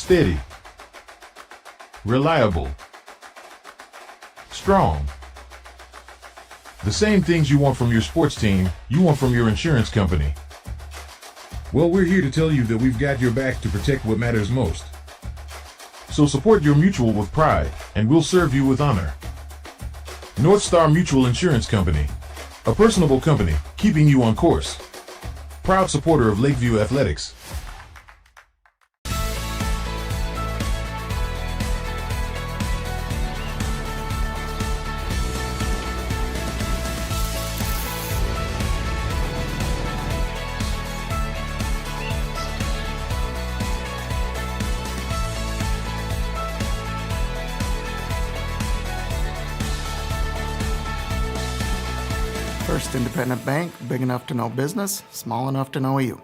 steady, reliable, strong. The same things you want from your sports team, you want from your insurance company. Well, we're here to tell you that we've got your back to protect what matters most. So support your mutual with pride, and we'll serve you with honor. North Star Mutual Insurance Company, a personable company, keeping you on course. Proud supporter of Lakeview Athletics. First independent bank, big enough to know business, small enough to know you.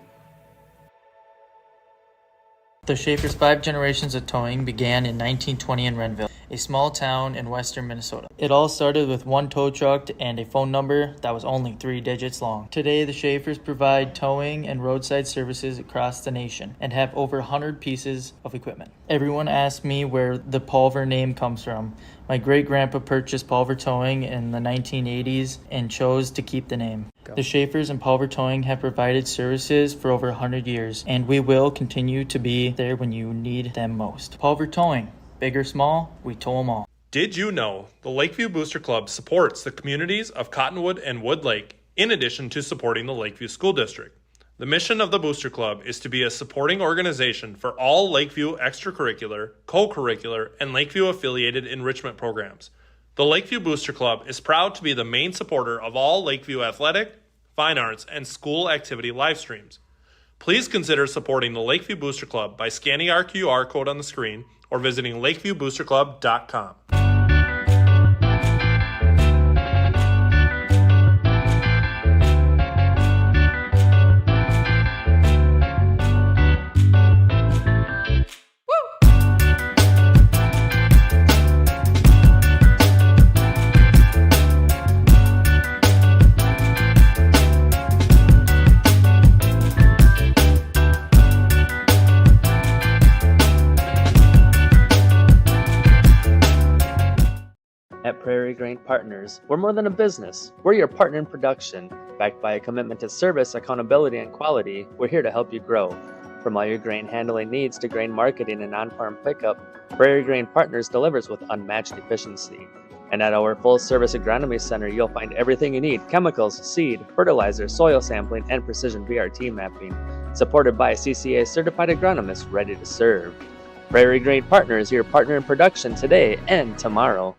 The Schaefer's 5 generations of towing began in 1920 in Renville, a small town in western Minnesota. It all started with one tow truck and a phone number that was only 3 digits long. Today, the Schaefer's provide towing and roadside services across the nation and have over 100 pieces of equipment. Everyone asks me where the Pulver name comes from. My great-grandpa purchased Pulver Towing in the 1980s and chose to keep the name. The Schaefer's and Pulver Towing have provided services for over 100 years, and we will continue to be there when you need them most. Pulver Towing. Big or small, we tow them all. Did you know the Lakeview Booster Club supports the communities of Cottonwood and Wood Lake in addition to supporting the Lakeview School District? The mission of the Booster Club is to be a supporting organization for all Lakeview extracurricular, co-curricular, and Lakeview-affiliated enrichment programs. The Lakeview Booster Club is proud to be the main supporter of all Lakeview athletic, fine arts, and school activity live streams. Please consider supporting the Lakeview Booster Club by scanning our QR code on the screen or visiting lakeviewboosterclub.com. At Prairie Grain Partners, we're more than a business. We're your partner in production. Backed by a commitment to service, accountability, and quality, we're here to help you grow. From all your grain handling needs to grain marketing and on-farm pickup, Prairie Grain Partners delivers with unmatched efficiency. And at our full-service agronomy center, you'll find everything you need: chemicals, seed, fertilizer, soil sampling, and precision VRT mapping. Supported by CCA-certified agronomists ready to serve. Prairie Grain Partners, your partner in production today and tomorrow.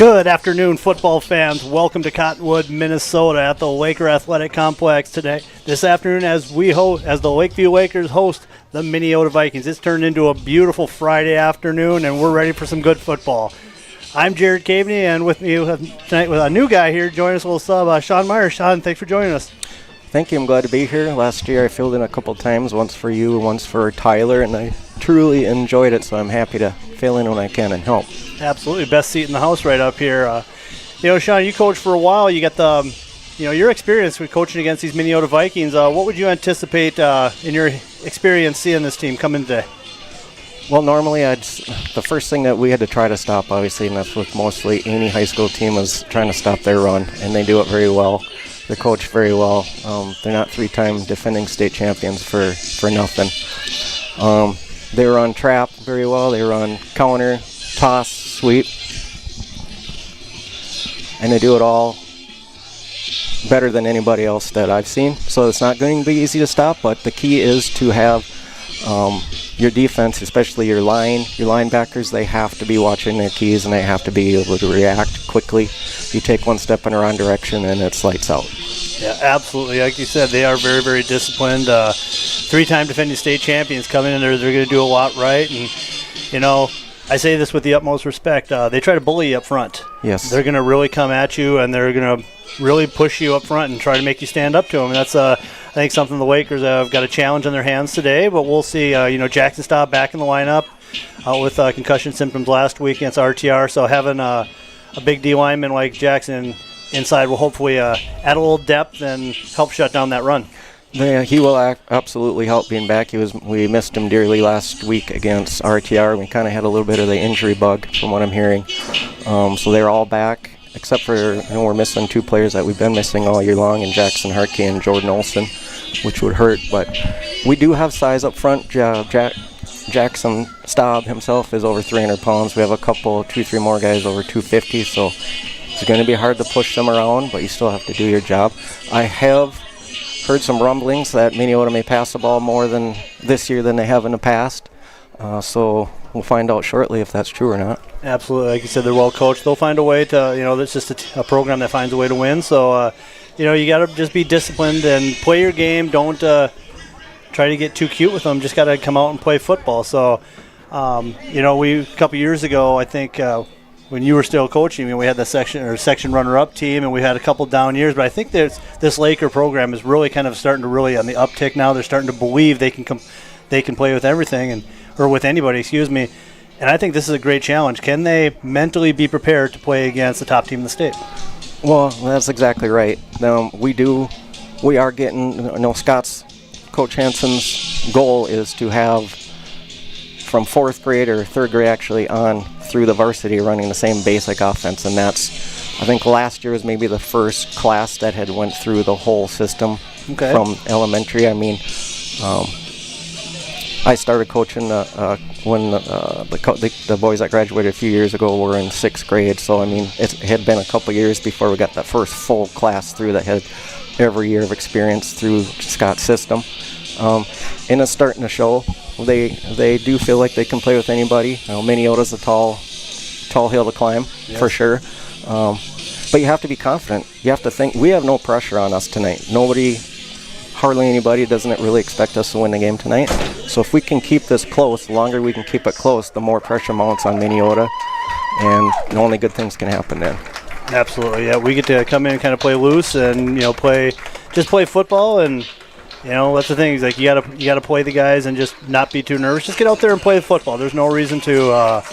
Good afternoon, football fans. Welcome to Cottonwood, Minnesota at the Laker Athletic Complex today. This afternoon as the Lakeview Lakers host the Minneota Vikings. It's turned into a beautiful Friday afternoon, and we're ready for some good football. I'm Jared Caveney, and with me tonight with a new guy here, joining us a little sub, Sean Myers. Sean, thanks for joining us. Thank you. I'm glad to be here. Last year I filled in a couple times, once for you and once for Tyler, and I truly enjoyed it, so I'm happy to fill in when I can and help. Absolutely. Best seat in the house right up here. Sean, you coached for a while. You got your experience with coaching against these Minneota Vikings. What would you anticipate in your experience seeing this team come in today? Well, normally the first thing that we had to try to stop, obviously, and that's with mostly any high school team, was trying to stop their run, and they do it very well. They're coached very well. They're not three-time defending state champions for nothing. They run trap very well. They run counter, toss, sweep, and they do it all better than anybody else that I've seen. So it's not going to be easy to stop, but the key is to have your defense, especially your linebackers, they have to be watching their keys and they have to be able to react quickly. You take one step in the wrong direction and it's lights out. Yeah, absolutely. Like you said, they are very, very disciplined. Three-time defending state champions coming in there, they're going to do a lot right. And, I say this with the utmost respect. They try to bully you up front. Yes. They're going to really come at you, and they're going to really push you up front and try to make you stand up to them. And that's, I think, something the Lakers have got a challenge on their hands today. But we'll see. Jackson Staub back in the lineup with concussion symptoms last week against RTR. So having a big D lineman like Jackson inside will hopefully add a little depth and help shut down that run. Yeah, he will absolutely help being back. We missed him dearly last week against RTR. We kind of had a little bit of the injury bug from what I'm hearing. So they're all back, except for we're missing two players that we've been missing all year long, and Jackson Harkey and Jordan Olson, which would hurt. But we do have size up front. Jackson Staub himself is over 300 pounds. We have a couple, 2-3 more guys over 250, so it's going to be hard to push them around, but you still have to do your job. I have heard some rumblings that Minneota may pass the ball more than this year than they have in the past. So we'll find out shortly if that's true or not. Absolutely. Like you said, they're well coached. They'll find a way to, it's just a program that finds a way to win. So, you got to just be disciplined and play your game. Don't try to get too cute with them. Just got to come out and play football. So, a couple years ago, I think, when you were still coaching, we had the section runner-up team, and we had a couple down years. But I think this Laker program is really kind of starting to really on the uptick now. They're starting to believe they can play with everything or with anybody. Excuse me. And I think this is a great challenge. Can they mentally be prepared to play against the top team in the state? Well, that's exactly right. We are getting. Coach Hansen's goal is to have from fourth grade or third grade actually on through the varsity running the same basic offense, and I think last year was maybe the first class that had went through the whole system from elementary. I mean, I started coaching when the boys that graduated a few years ago were in sixth grade, so I mean it had been a couple years before we got that first full class through that had every year of experience through Scott's system. And it's starting to show. They do feel like they can play with anybody. Minneota's a tall hill to climb, for sure. But you have to be confident. You have to think. We have no pressure on us tonight. Hardly anybody doesn't really expect us to win the game tonight. So if we can keep this close, the longer we can keep it close, the more pressure mounts on Minneota, and only good things can happen then. Absolutely, yeah. We get to come in and kind of play loose and play football and. That's the thing. Is like you gotta play the guys and just not be too nervous. Just get out there and play the football. There's no reason to,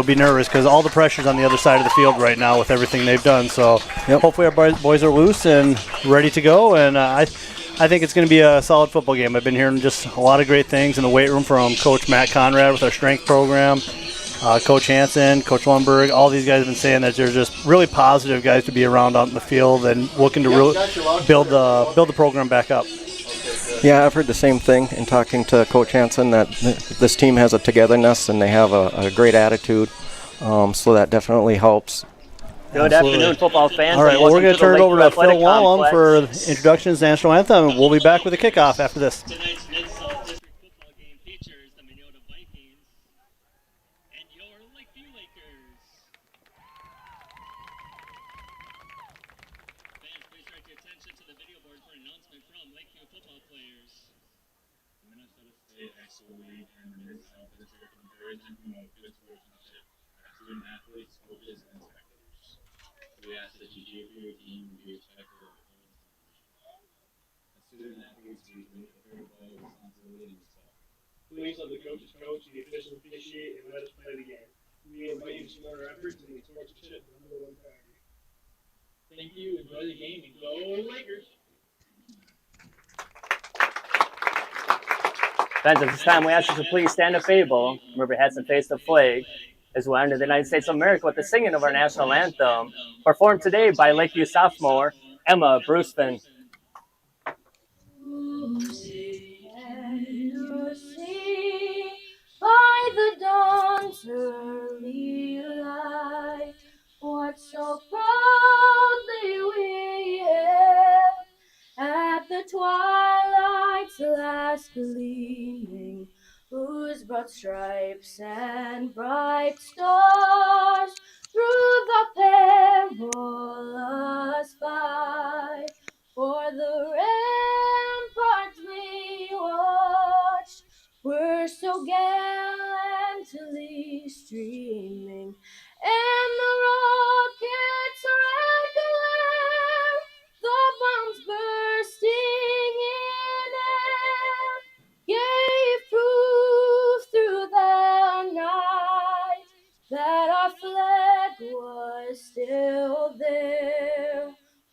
be nervous because all the pressure's on the other side of the field right now with everything they've done. So hopefully our boys are loose and ready to go. And I think it's going to be a solid football game. I've been hearing just a lot of great things in the weight room from Coach Matt Conrad with our strength program, Coach Hansen, Coach Lundberg. All these guys have been saying that they're just really positive guys to be around out in the field and looking to really build the program back up. Yeah, I've heard the same thing in talking to Coach Hansen, that this team has a togetherness and they have a great attitude, so that definitely helps. Good afternoon, football fans. All right, well, we're going to turn it over to Phil Wallum for introductions to the National Anthem, and we'll be back with the kickoff after this. Tonight's Mid-South District football game features the Minneota Vikings and your Lakeview Lakers. your attention to the video board for an announcement from Lakeview football players. The Minnesota State Expo League and the Mid-South District encourage and promote good sportsmanship by student athletes, coaches, and spectators. We ask that you cheer for your team and be respectful of opponents and officials. As student athletes, we commit to fair play, responsibility, and respect. Please let the coaches coach and the officials officiate and let us play the game. We invite you to support our efforts to make sportsmanship the number one priority. Thank you, enjoy the game, and go Lakers! Friends, at this time, we ask you to please stand up able, remove your hats and face the flag, as we honor the United States of America with the singing of our national anthem, performed today by Lakeview sophomore Emma Bruceman. By the dawn's early light, what so proudly we hailed at the twilight's last gleaming, whose broad stripes and bright stars through the perilous fight for the ramparts we watched were so gallantly streaming, and the rockets' red glare, the bombs bursting in air, gave proof through the night that our flag was still there.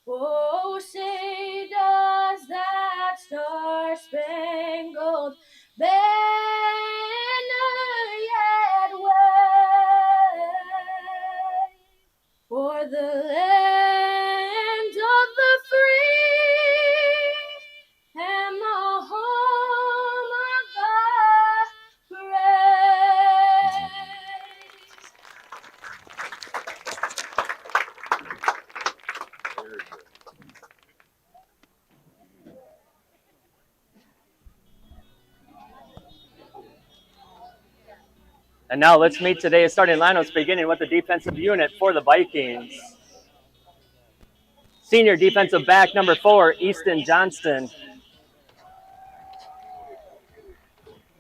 Oh, say does that star-spangled banner yet wave for the land of the free and the home of the brave. And now let's meet today's starting lineups, beginning with the defensive unit for the Vikings. Senior defensive back number 4, Easton Johnston.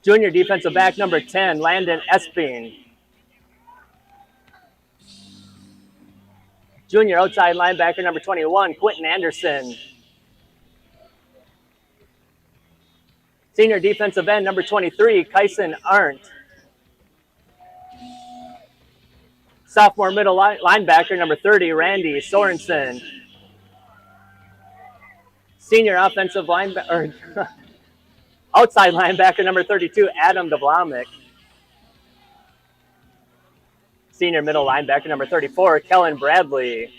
Junior defensive back number 10, Landon Esping. Junior outside linebacker number 21, Quentin Anderson. Senior defensive end number 23, Kyson Arndt. Sophomore middle linebacker number 30, Randy Sorensen. Senior offensive linebacker, outside linebacker number 32, Adam DeVlamick. Senior middle linebacker number 34, Kellen Bradley.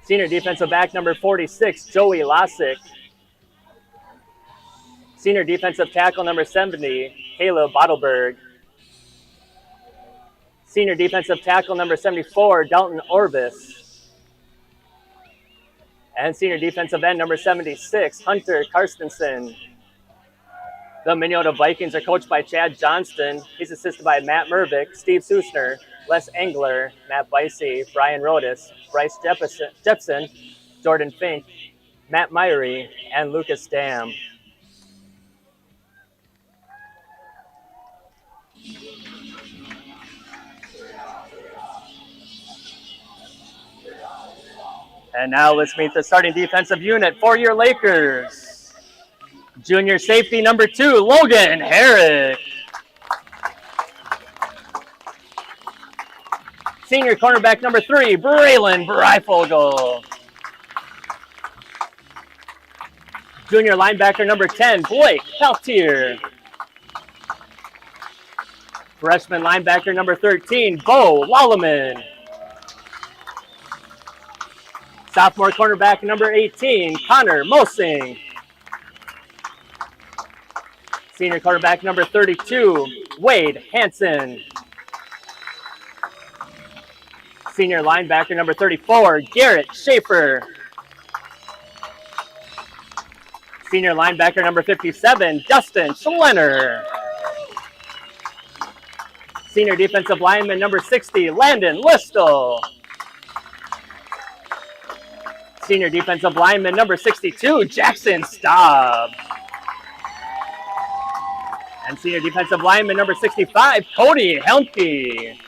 Senior defensive back number 46, Joey Losick. Senior defensive tackle number 70, Caleb Bottleberg. Senior defensive tackle number 74, Dalton Orvis. And senior defensive end number 76, Hunter Karstensen. The Minneota Vikings are coached by Chad Johnston. He's assisted by Matt Mervick, Steve Susner, Les Engler, Matt Bicey, Brian Rodas, Bryce Jepson, Jordan Fink, Matt Myrie, and Lucas Dam. And now let's meet the starting defensive unit for your Lakers. Junior safety number 2, Logan Herrick. Senior cornerback number 3, Braylon Breifogel. Junior linebacker number 10, Blake Peltier. Freshman linebacker number 13, Bo Lalaman. Sophomore cornerback number 18, Connor Mosing. Senior cornerback number 32, Wade Hansen. Senior linebacker number 34, Garrett Schaefer. Senior linebacker number 57, Dustin Schlenner. Senior defensive lineman number 60, Landon Listel. senior defensive lineman number 62, Jackson Staub. And senior defensive lineman number 65, Cody Helmke.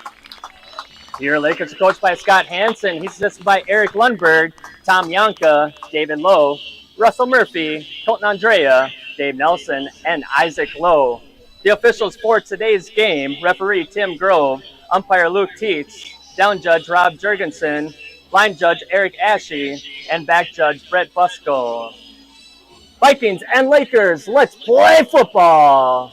Your Lakers are coached by Scott Hansen. He's assisted by Eric Lundberg, Tom Yanka, David Lowe, Russell Murphy, Colton Andrea, Dave Nelson, and Isaac Lowe. The officials for today's game: referee Tim Grove, umpire Luke Teets, down judge Rob Jurgensen, line judge Eric Ashe, and back judge Brett Buskell. Vikings and Lakers, let's play football.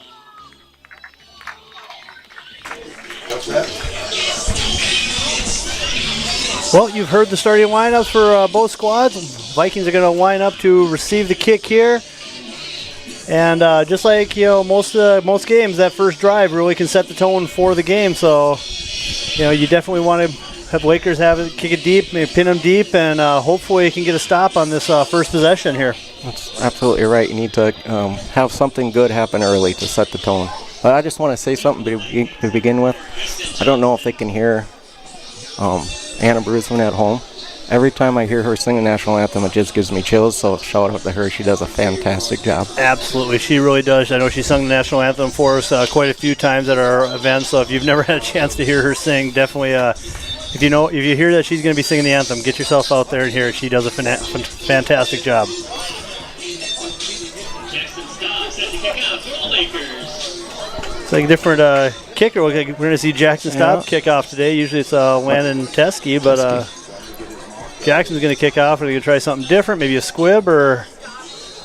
Well, you've heard the starting lineups for both squads. Vikings are going to line up to receive the kick here. And just like most games, that first drive really can set the tone for the game. So, you definitely want to have Lakers kick it deep, maybe pin them deep, and hopefully you can get a stop on this first possession here. That's absolutely right. You need to have something good happen early to set the tone. But I just want to say something to begin with. I don't know if they can hear Anna Brusman at home. Every time I hear her sing the national anthem, it just gives me chills, so shout out to her. She does a fantastic job. Absolutely, she really does. I know she sung the national anthem for us quite a few times at our events, so if you've never had a chance to hear her sing, definitely, if you hear that she's going to be singing the anthem, get yourself out there and hear it. She does a fantastic job. It's like a different kicker. We're going to see Jackson Staub kick off today. Usually it's Landon Teskey, but Jackson's going to kick off. Are they going to try something different, maybe a squib or?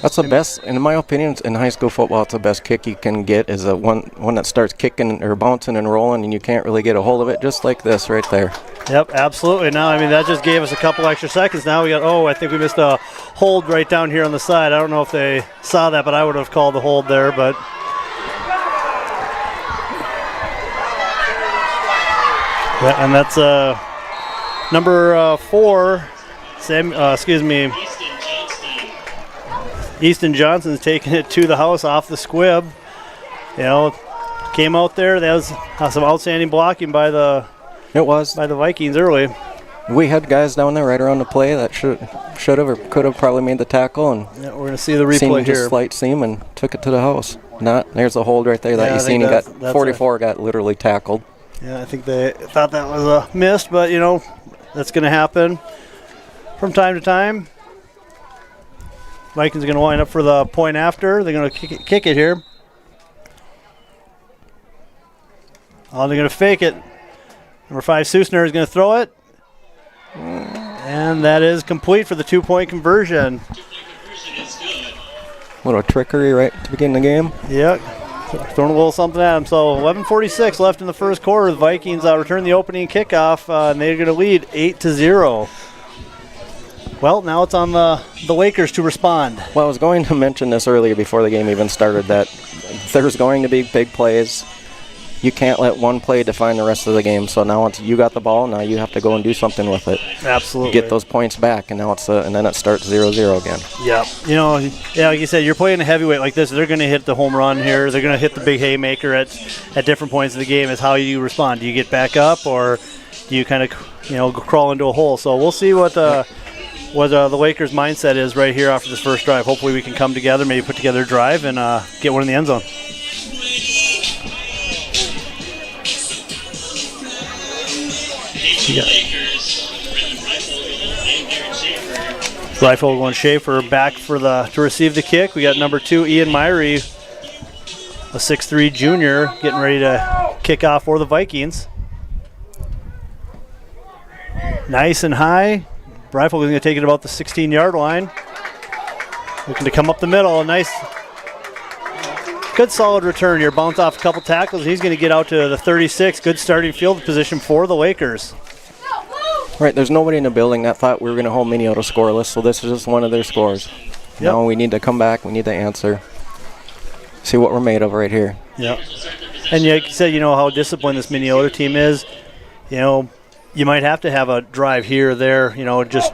That's the best, in my opinion, in high school football. It's the best kick you can get is one that starts kicking or bouncing and rolling, and you can't really get a hold of it, just like this right there. Yep, absolutely. Now, that just gave us a couple extra seconds. Now we got, I think we missed a hold right down here on the side. I don't know if they saw that, but I would have called the hold there, but. Yeah, and that's number 4, Easton Johnson's taking it to the house off the squib. Came out there. That was some outstanding blocking by the Vikings early. We had guys down there right around the play that should have or could have probably made the tackle, and we're going to see the replay here. Just slight seam and took it to the house. There's a hold right there that you seen. He got 44 got literally tackled. Yeah, I think they thought that was a miss, but that's going to happen from time to time. Vikings are going to line up for the point after. They're going to kick it here. They're going to fake it. Number 5, Susner is going to throw it. And that is complete for the 2-point conversion. A little trickery right to begin the game. Yep. Throwing a little something at him. So 11:46 left in the first quarter. The Vikings return the opening kickoff, and they're going to lead 8-0. Well, now it's on the Lakers to respond. Well, I was going to mention this earlier before the game even started, that there's going to be big plays. You can't let one play define the rest of the game. So now you got the ball. Now you have to go and do something with it. Absolutely. Get those points back, and now and then it starts 0-0 again. Yeah. Like you said, you're playing a heavyweight like this. They're going to hit the home run here. They're going to hit the big haymaker at different points of the game. Is how you respond. Do you get back up, or do you kind of crawl into a hole? So we'll see what the Lakers' mindset is right here after this first drive. Hopefully we can come together, maybe put together a drive, and get one in the end zone. Rifle going Schaefer back to receive the kick. We got number 2, Ian Myrie, a 6'3" junior, getting ready to kick off for the Vikings. Nice and high. Rifle is going to take it about the 16-yard line. Looking to come up the middle. A nice, good solid return here. Bounce off a couple tackles. He's going to get out to the 36. Good starting field position for the Lakers. Right, there's nobody in the building that thought we were going to hold Minneota scoreless, so this is just one of their scores. Yep. Now we need to come back. We need to answer. See what we're made of right here. Yep. And like you said, how disciplined this Minneota team is. You might have to have a drive here or there, just,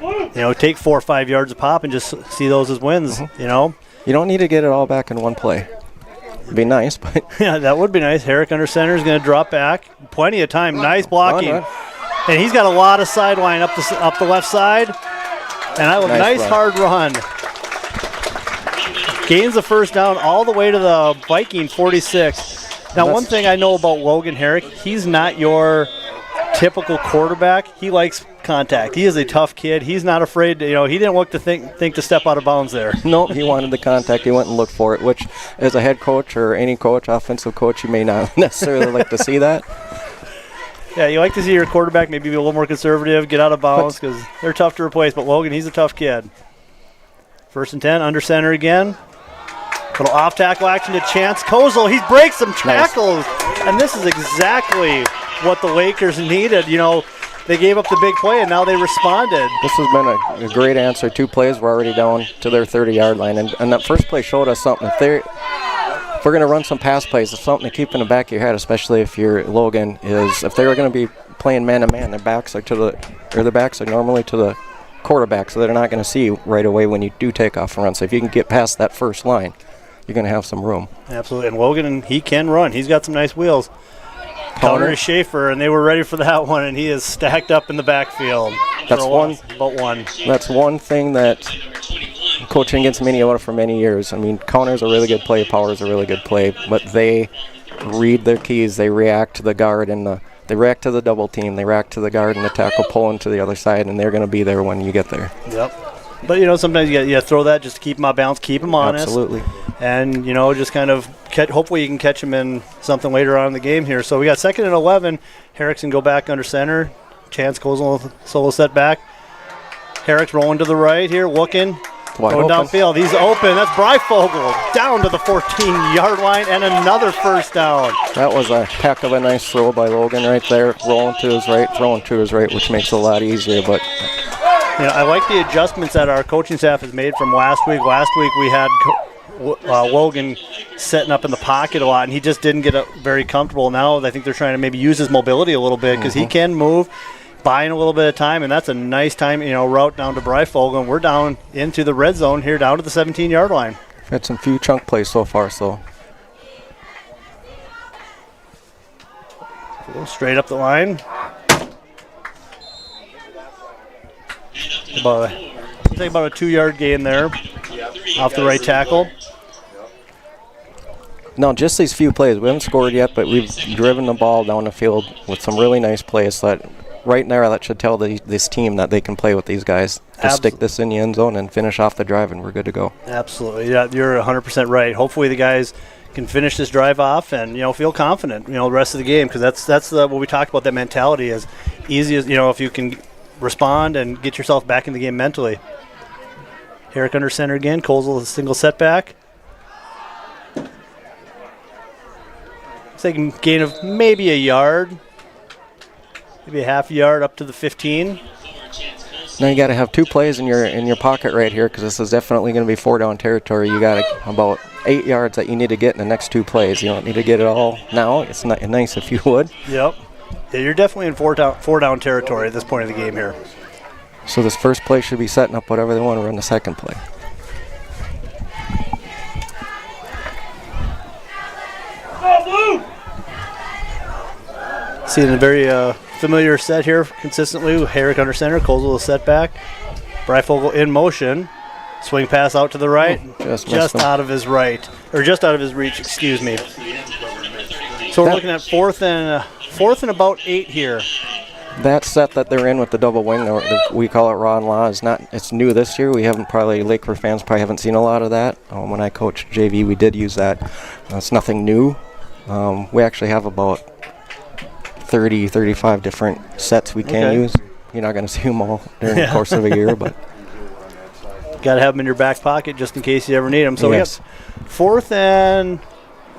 take 4 or 5 yards a pop and just see those as wins, You don't need to get it all back in one play. It'd be nice, but. Yeah, that would be nice. Herrick under center is going to drop back. Plenty of time. Nice blocking. And he's got a lot of sideline up the left side. And that was a nice hard run. Gains the first down all the way to the Viking 46. Now, one thing I know about Logan Herrick, he's not your typical quarterback. He likes contact. He is a tough kid. He's not afraid to, he didn't look to think to step out of bounds there. No, he wanted the contact. He went and looked for it, which as a head coach or any coach, offensive coach, you may not necessarily like to see that. Yeah, you like to see your quarterback maybe be a little more conservative, get out of bounds because they're tough to replace. But Logan, he's a tough kid. 1st and 10, under center again. Little off-tackle action to Chance Kozel. He breaks some tackles, and this is exactly what the Lakers needed. They gave up the big play, and now they responded. This has been a great answer. 2 plays, we're already down to their 30-yard line, and that first play showed us something. If we're going to run some pass plays, it's something to keep in the back of your head, especially if you're Logan, is if they're going to be playing man-to-man, their backs are normally to the quarterback, so they're not going to see you right away when you do take off and run. So if you can get past that first line, you're going to have some room. Absolutely, and Logan, he can run. He's got some nice wheels. Counter to Schaefer, and they were ready for that one, and he is stacked up in the backfield. That's about one. That's one thing that coaching against Minneota for many years. I mean, counter's a really good play, power's a really good play, but they read their keys. They react to the guard and they react to the double team. They react to the guard and the tackle pulling to the other side, and they're going to be there when you get there. Yep. But, sometimes you throw that just to keep them out of bounds, keep them honest. Absolutely. And, just kind of hopefully you can catch them in something later on in the game here. So we got 2nd and 11. Herrick's can go back under center. Chance Kozel solo set back. Herrick's rolling to the right here, looking. Going downfield. He's open. That's Breifogel down to the 14-yard line and another first down. That was a heck of a nice throw by Logan right there. Rolling to his right, throwing to his right, which makes it a lot easier. But I like the adjustments that our coaching staff has made from last week. Last week we had Logan setting up in the pocket a lot, and he just didn't get very comfortable. Now I think they're trying to maybe use his mobility a little bit because he can move, buying a little bit of time, and that's a nice time, route down to Breifogel, and we're down into the red zone here, down to the 17-yard line. Had some few chunk plays so far, so. Go straight up the line. About a 2-yard gain there off the right tackle. No, just these few plays. We haven't scored yet, but we've driven the ball down the field with some really nice plays. So that right there, that should tell this team that they can play with these guys. Just stick this in the end zone and finish off the drive, and we're good to go. Absolutely. Yeah, you're 100% right. Hopefully the guys can finish this drive off and, feel confident, the rest of the game, because that's what we talked about, that mentality. As easy as, if you can respond and get yourself back in the game mentally. Herrick under center again. Kozel a single setback. Taking gain of maybe a yard, maybe a half yard up to the 15. Now you got to have 2 plays in your pocket right here, because this is definitely going to be 4-down territory. You got about 8 yards that you need to get in the next 2 plays. You don't need to get it all now. It's not nice if you would. Yep. Yeah, you're definitely in 4-down territory at this point of the game here. So this first play should be setting up whatever they want to run the second play. Seeing a very familiar set here consistently. Herrick under center, Kozel a setback. Breifogel in motion. Swing pass out to the right. Just out of his right. Or just out of his reach, excuse me. So we're looking at fourth and about 8 here. That set that they're in with the double wing, we call it raw and law, it's new this year. We Lakeview fans probably haven't seen a lot of that. When I coached JV, we did use that. It's nothing new. We actually have about 30, 35 different sets we can use. You're not going to see them all during the course of a year, but got to have them in your back pocket just in case you ever need them. So yes. We got 4th and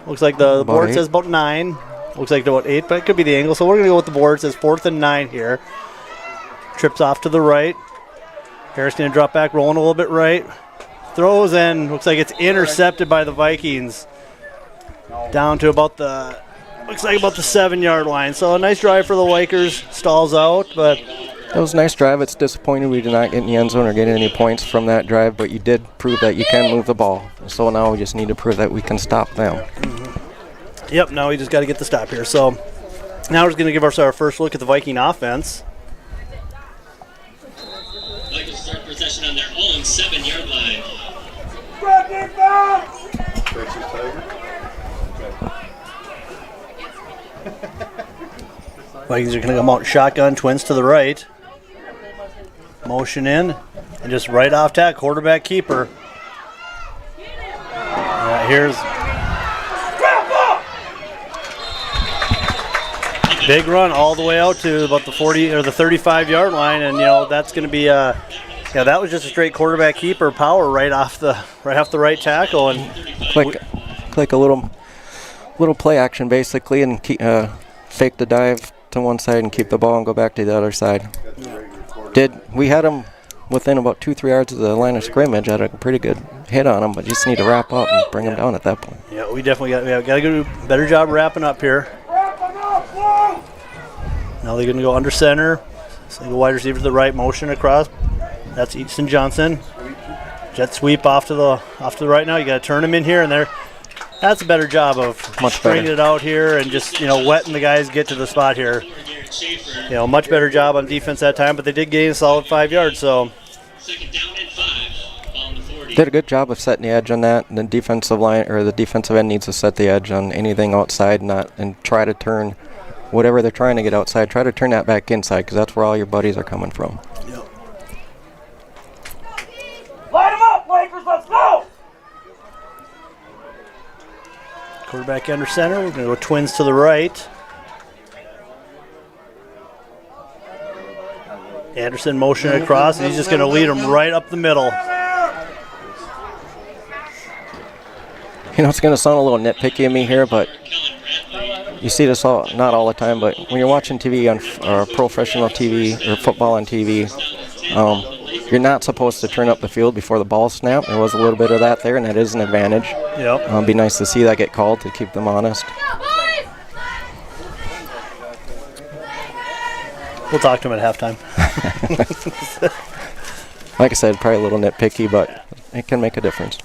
looks like the board 8. Says about 9. Looks like about 8, but it could be the angle. So we're going to go with the board. It says 4th and 9 here. Trips off to the right. Harris going to drop back, rolling a little bit right. Throws and looks like it's intercepted by the Vikings. Down to about the 7-yard line. So a nice drive for the Lakers. Stalls out, but that was a nice drive. It's disappointing we did not get in the end zone or get any points from that drive, but you did prove that you can move the ball. So now we just need to prove that we can stop them. Yep, now we just got to get the stop here. So now we're just going to give us our first look at the Viking offense. Vikings start possession on their 7-yard line. Vikings are going to come out shotgun, twins to the right. Motion in, and just right off tack, quarterback keeper. Here's big run all the way out to about the 40 or the 35-yard line, and that's going to be that was just a straight quarterback keeper power right off the right tackle, and Click a little play action basically, and fake the dive to one side and keep the ball and go back to the other side. We had him within about 2-3 yards of the line of scrimmage. Had a pretty good hit on him, but just need to wrap up and bring him down at that point. Yeah, we definitely got to do a better job wrapping up here. Now they're going to go under center. Single wide receiver to the right, motion across. That's Easton Johnson. Jet sweep off to the right now. You got to turn him in here, and that's a better job of stringing it out here and just letting the guys get to the spot here. Much better job on defense that time, but they did gain a solid 5 yards. So did a good job of setting the edge on that. The defensive line or the defensive end needs to set the edge on anything outside, and try to turn whatever they're trying to get outside. Try to turn that back inside, because that's where all your buddies are coming from. Yep. Light them up, Lakers, let's go! Quarterback under center. We're going to go twins to the right. Anderson motioning across, and he's just going to lead them right up the middle. It's going to sound a little nitpicky of me here, but you see this not all the time, but when you're watching TV or professional TV or football on TV, you're not supposed to turn up the field before the ball snapped. There was a little bit of that there, and that is an advantage. Yep. It'd be nice to see that get called to keep them honest. We'll talk to him at halftime. Like I said, probably a little nitpicky, but it can make a difference.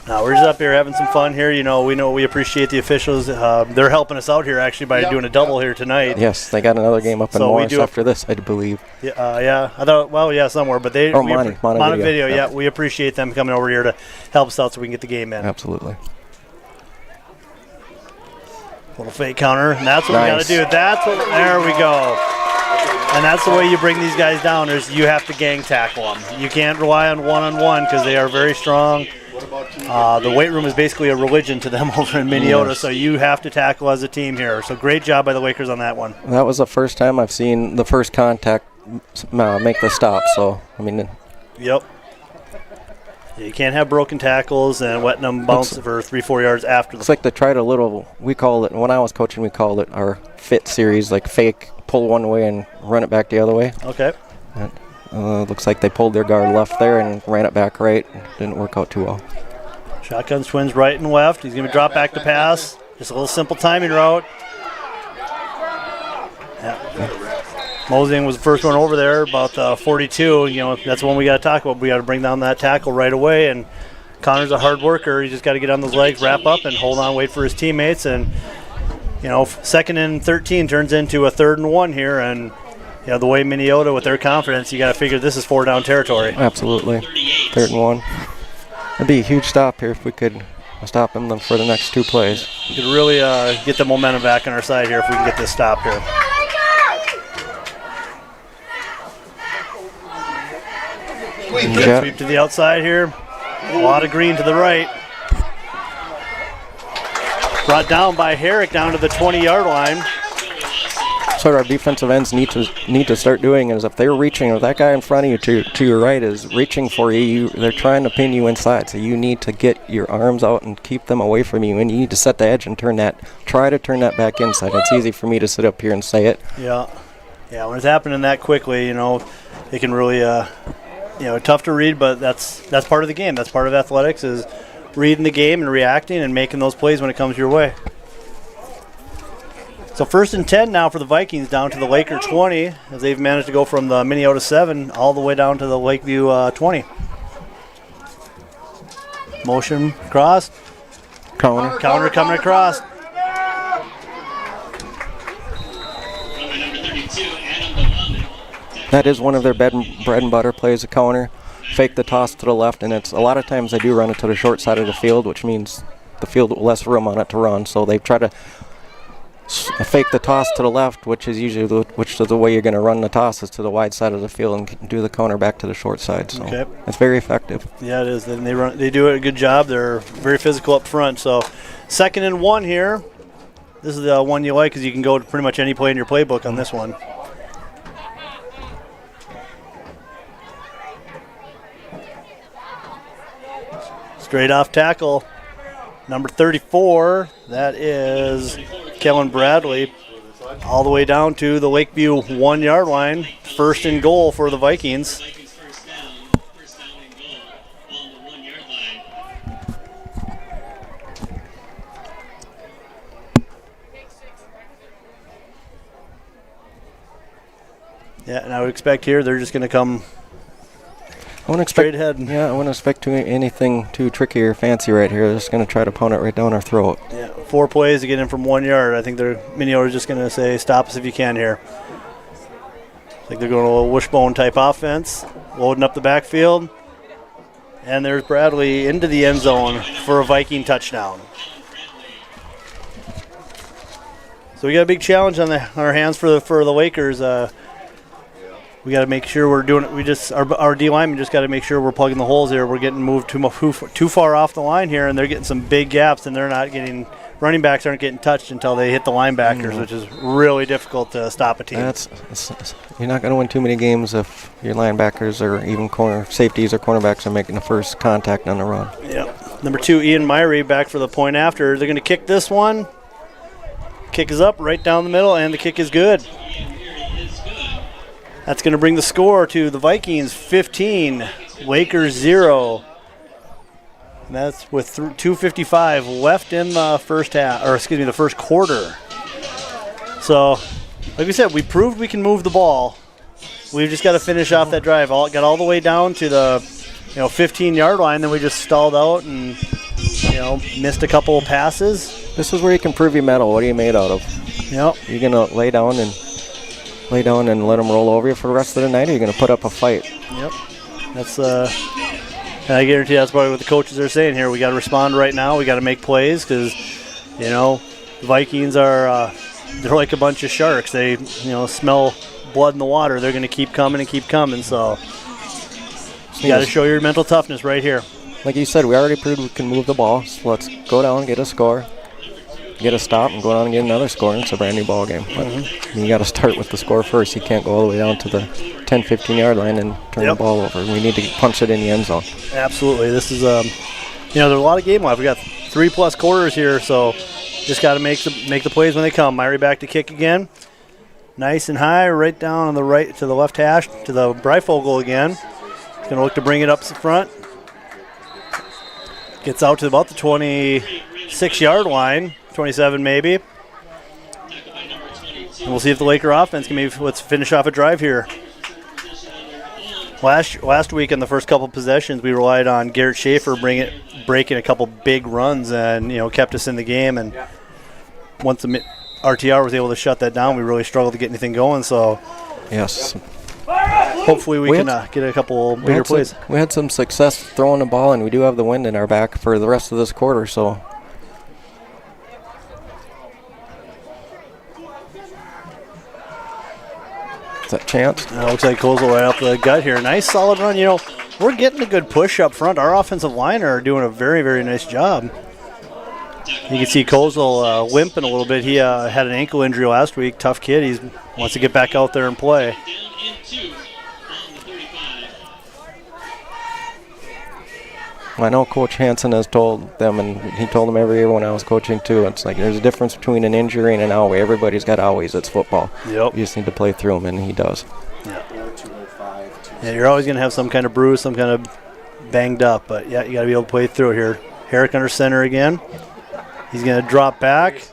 Now we're just up here having some fun here. We appreciate the officials. They're helping us out here actually by doing a double here tonight. Yes, they got another game up in Morris after this, I believe. Yeah. I thought, somewhere, but they. Montevideo. Yeah, we appreciate them coming over here to help us out so we can get the game in. Absolutely. Little fake counter, and that's what we got to do. There we go. And that's the way you bring these guys down, is you have to gang tackle them. You can't rely on one-on-one because they are very strong. The weight room is basically a religion to them over in Minneota, so you have to tackle as a team here. So great job by the Lakers on that one. That was the first time I've seen the first contact make the stop, so, Yep. You can't have broken tackles and letting them bounce for 3-4 yards after. It's like they tried a little, we call it, when I was coaching, we called it our fit series, like fake, pull one way and run it back the other way. Okay. Looks like they pulled their guard left there and ran it back right. Didn't work out too well. Shotgun twins right and left. He's going to drop back to pass. Just a little simple timing route. Yeah. Mosing was the first one over there, about 42. That's the one we got to talk about. We got to bring down that tackle right away. And Connor's a hard worker. He's just got to get on those legs, wrap up, and hold on, wait for his teammates. And, 2nd and 13 turns into a 3rd and 1 here. And, the way Minneota with their confidence, you got to figure this is 4-down territory. Absolutely. 3rd and 1. It'd be a huge stop here if we could stop them for the next 2 plays. We could really get the momentum back on our side here if we can get this stop here. Sweep to the outside here. A lot of green to the right. Brought down by Herrick down to the 20-yard line. So what our defensive ends need to start doing is, if they're reaching, or that guy in front of you to your right is reaching for you, they're trying to pin you inside. So you need to get your arms out and keep them away from you, and you need to set the edge and try to turn that back inside. It's easy for me to sit up here and say it. Yeah, when it's happening that quickly, it can really, tough to read, but that's part of the game. That's part of athletics, is reading the game and reacting and making those plays when it comes your way. So 1st and 10 now for the Vikings, down to the Laker 20, as they've managed to go from the Minneota 7 all the way down to the Lakeview 20. Motion cross. Counter coming across. That is one of their bread and butter plays, a counter. fake the toss to the left, and it's a lot of times they do run it to the short side of the field, which means the field with less room on it to run. So they try to fake the toss to the left, which is usually the way you're going to run the toss, is to the wide side of the field and do the counter back to the short side. So it's very effective. Yeah, it is. And they do a good job. They're very physical up front. So 2nd and 1 here. This is the one you like because you can go to pretty much any play in your playbook on this one. Straight off tackle, number 34. That is Kellen Bradley, all the way down to the Lakeview 1-yard line. 1st and goal for the Vikings. First down and goal on the 1-yard line. Yeah, and I would expect here they're just going to come straight ahead. Yeah, I wouldn't expect anything too tricky or fancy right here. They're just going to try to pound it right down our throat. Yeah, 4 plays to get in from 1 yard. I think Minneota is just going to say, stop us if you can here. I think they're going a little wishbone type offense, loading up the backfield. And there's Bradley into the end zone for a Viking touchdown. So we got a big challenge on our hands for the Lakers. We got to make sure we're doing it. Our D linemen just got to make sure we're plugging the holes here. We're getting moved too far off the line here, and they're getting some big gaps, and running backs aren't getting touched until they hit the linebackers, which is really difficult to stop a team. You're not going to win too many games if your linebackers or even safeties or cornerbacks are making the first contact on the run. Yep. Number 2, Ian Myrie, back for the point after. They're going to kick this one. Kick is up right down the middle, and the kick is good. That's going to bring the score to the Vikings 15, Lakers 0. And that's with 2:55 left in the first quarter. So, like we said, we proved we can move the ball. We've just got to finish off that drive. Got all the way down to the 15-yard line, then we just stalled out and missed a couple of passes. This is where you can prove your mettle. What are you made out of? Yep. You're going to lay down and let them roll over you for the rest of the night, or you're going to put up a fight. Yep. That's and I guarantee that's probably what the coaches are saying here. We got to respond right now. We got to make plays because, the Vikings are they're like a bunch of sharks. They smell blood in the water. They're going to keep coming and keep coming. So you got to show your mental toughness right here. Like you said, we already proved we can move the ball. So let's go down, get a score, get a stop, and go down and get another score. And it's a brand new ball game. But you got to start with the score first. You can't go all the way down to the 10, 15-yard line and turn the ball over. We need to punch it in the end zone. Absolutely. This is there's a lot of game left. We got 3+ quarters here, so just got to make the plays when they come. Myrie back to kick again. Nice and high, right down on the right to the left hash to the Breifogel again. He's going to look to bring it up to front. Gets out to about the 26-yard line, 27 maybe. And we'll see if the Laker offense can let's finish off a drive here. Last week in the first couple possessions, we relied on Garrett Schaefer breaking a couple big runs and kept us in the game. And once the RTR was able to shut that down, we really struggled to get anything going. So yes, hopefully we can get a couple bigger plays. We had some success throwing the ball, and we do have the wind in our back for the rest of this quarter. So. That chance. Looks like Kozel right up the gut here. Nice solid run. We're getting a good push up front. Our offensive line are doing a very, very nice job. You can see Kozel limping a little bit. He had an ankle injury last week. Tough kid. He wants to get back out there and play. I know Coach Hansen has told them, and he told them every year when I was coaching too, it's like there's a difference between an injury and an owie. Everybody's got owies. It's football. Yep. You just need to play through them, and he does. Yeah, you're always going to have some kind of bruise, some kind of banged up, but yeah, you got to be able to play through it here. Herrick under center again. He's going to drop back,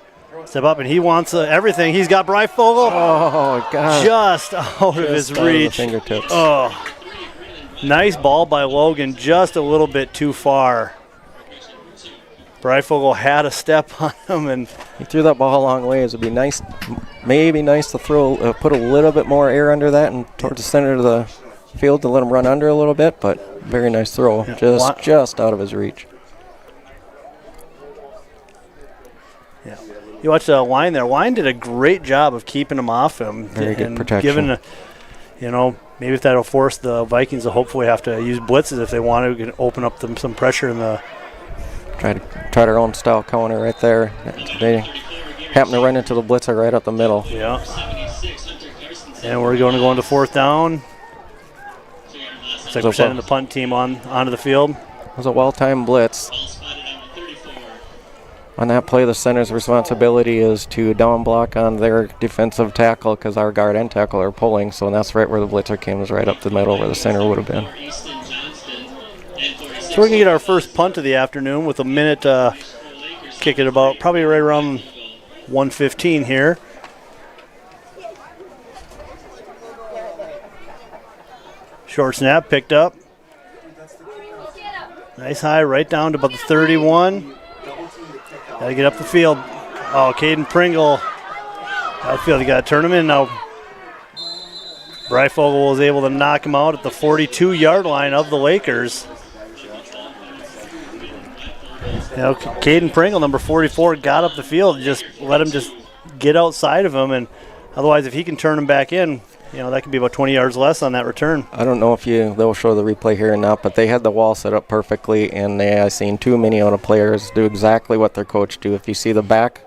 step up, and he wants everything. He's got Breifogel. Oh, God. Just out of his reach. Of the fingertips. Oh. Nice ball by Logan, just a little bit too far. Breifogel had a step on him, and he threw that ball a long ways. It'd be nice, maybe nice to put a little bit more air under that and towards the center of the field to let him run under a little bit, but very nice throw. Yeah. Just out of his reach. Yeah. You watch Wine there. Wine did a great job of keeping him off him. Very good and protection. Maybe if that'll force the Vikings to hopefully have to use blitzes if they want to, open up them some pressure in the. Try their own style counter right there. They happen to run into the blitzer right up the middle. Yeah. And we're going to go into fourth down. Looks like we're sending the punt team onto the field. It was a well-timed blitz. On that play, the center's responsibility is to down block on their defensive tackle because our guard and tackle are pulling. So that's right where the blitzer came, is right up the middle where the center would have been. So we're going to get our first punt of the afternoon with a minute kick it about probably right around 1:15 here. Short snap picked up. Nice high right down to about the 31. Got to get up the field. Oh, Caden Pringle. Outfield, you got to turn him in now. Breifogel was able to knock him out at the 42-yard line of the Lakers. Caden Pringle, number 44, got up the field. Just let him just get outside of him, and otherwise, if he can turn him back in, that could be about 20 yards less on that return. I don't know if they'll show the replay here or not, but they had the wall set up perfectly, and I've seen two Minneota players do exactly what their coach do. If you see the back,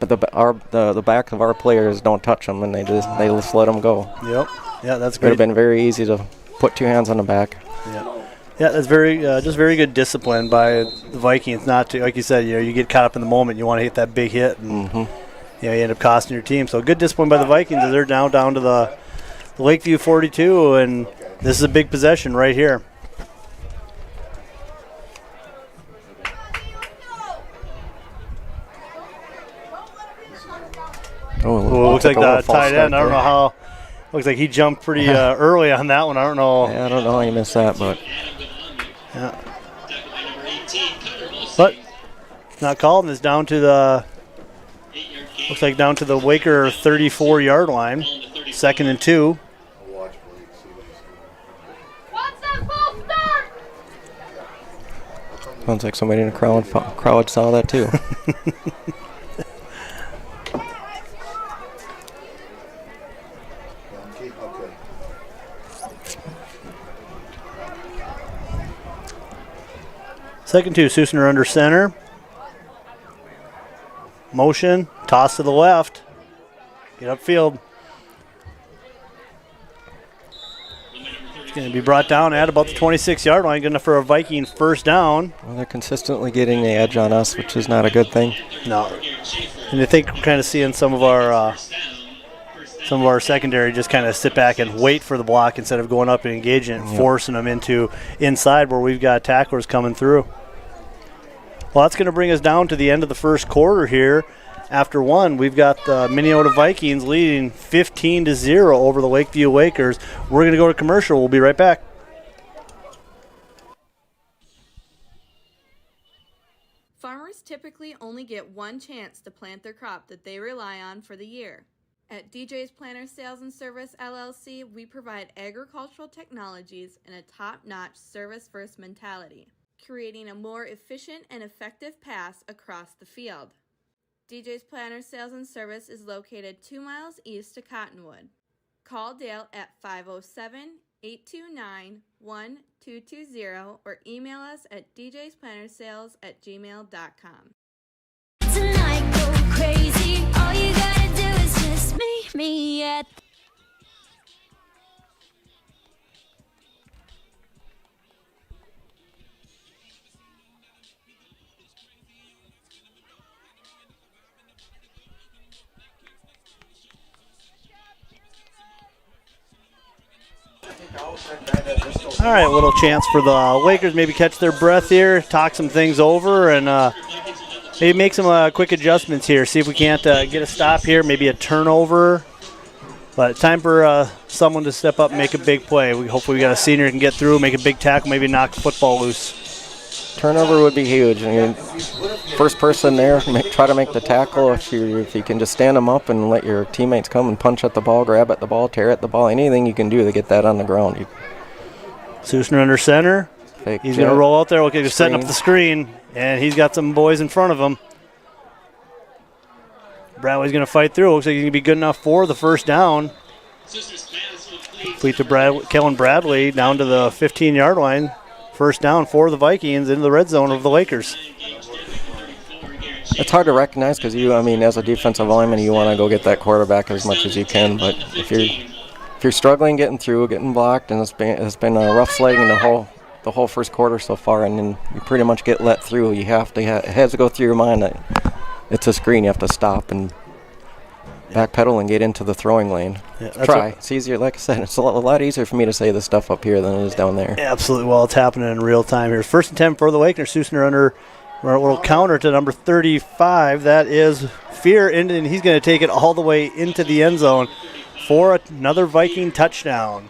but the back of our players don't touch them, and they just let them go. Yep. Yeah, that's It great. would have been very easy to put two hands on the back. Yeah. Yeah, that's very good discipline by the Vikings not to, like you said, you get caught up in the moment. You want to hit that big hit, and you end up costing your team. So good discipline by the Vikings as they're now down to the Lakeview 42, and this is a big possession right here. Looks like the tight end. I don't know how. Looks like he jumped pretty early on that one. I don't know. Yeah, I don't know how you missed that, but. Yeah. But it's not called, and it's down to the. Looks like down to the Waker 34-yard line. 2nd and 2. Sounds like somebody in the crowd saw that too. Second 2, Susner under center. Motion, toss to the left. Get upfield. It's going to be brought down at about the 26-yard line. Good enough for a Viking first down. Well, they're consistently getting the edge on us, which is not a good thing. No. And I think we're kind of seeing some of our secondary just kind of sit back and wait for the block instead of going up and engaging it and forcing them into inside where we've got tacklers coming through. Well, that's going to bring us down to the end of the first quarter here. After one, we've got the Minneota Vikings leading 15-0 over the Lakeview Wakers. We're going to go to commercial. We'll be right back. Farmers typically only get one chance to plant their crop that they rely on for the year. At DJ's Planter Sales and Service LLC, we provide agricultural technologies and a top-notch service-first mentality, creating a more efficient and effective pass across the field. DJ's Planter Sales and Service is located 2 miles east of Cottonwood. Call Dale at 507-829-1220 or email us at djsplantersales@gmail.com. Tonight go crazy. All you gotta do is just meet me at All right, a little chance for the Lakers maybe catch their breath here, talk some things over, and maybe make some quick adjustments here. See if we can't get a stop here, maybe a turnover. But time for someone to step up and make a big play. Hopefully we got a senior who can get through, make a big tackle, maybe knock the football loose. turnover would be huge. I mean, first person there, try to make the tackle. If you can just stand them up and let your teammates come and punch at the ball, grab at the ball, tear at the ball, anything you can do to get that on the ground. Susner under center. Fake he's going to roll out there. Okay, he's setting up the screen, and he's got some boys in front of him. Bradley's going to fight through. Looks like he's going to be good enough for the first down. Complete to Kellen Bradley down to the 15-yard line. First down for the Vikings into the red zone of the Lakers. It's hard to recognize because as a defensive lineman, you want to go get that quarterback as much as you can. But if you're struggling getting through, getting blocked, and it's been a rough sledding the whole first quarter so far, and then you pretty much get let through. You have to it has to go through your mind that it's a screen. You have to stop and backpedal and get into the throwing lane. Yeah, try. It's easier. Like I said, it's a lot easier for me to say this stuff up here than it is down there. Yeah, absolutely. Well, it's happening in real time here. First and 10 for the Lakers. Susner under a little counter to number 35. That is Fear, and he's going to take it all the way into the end zone for another Viking touchdown.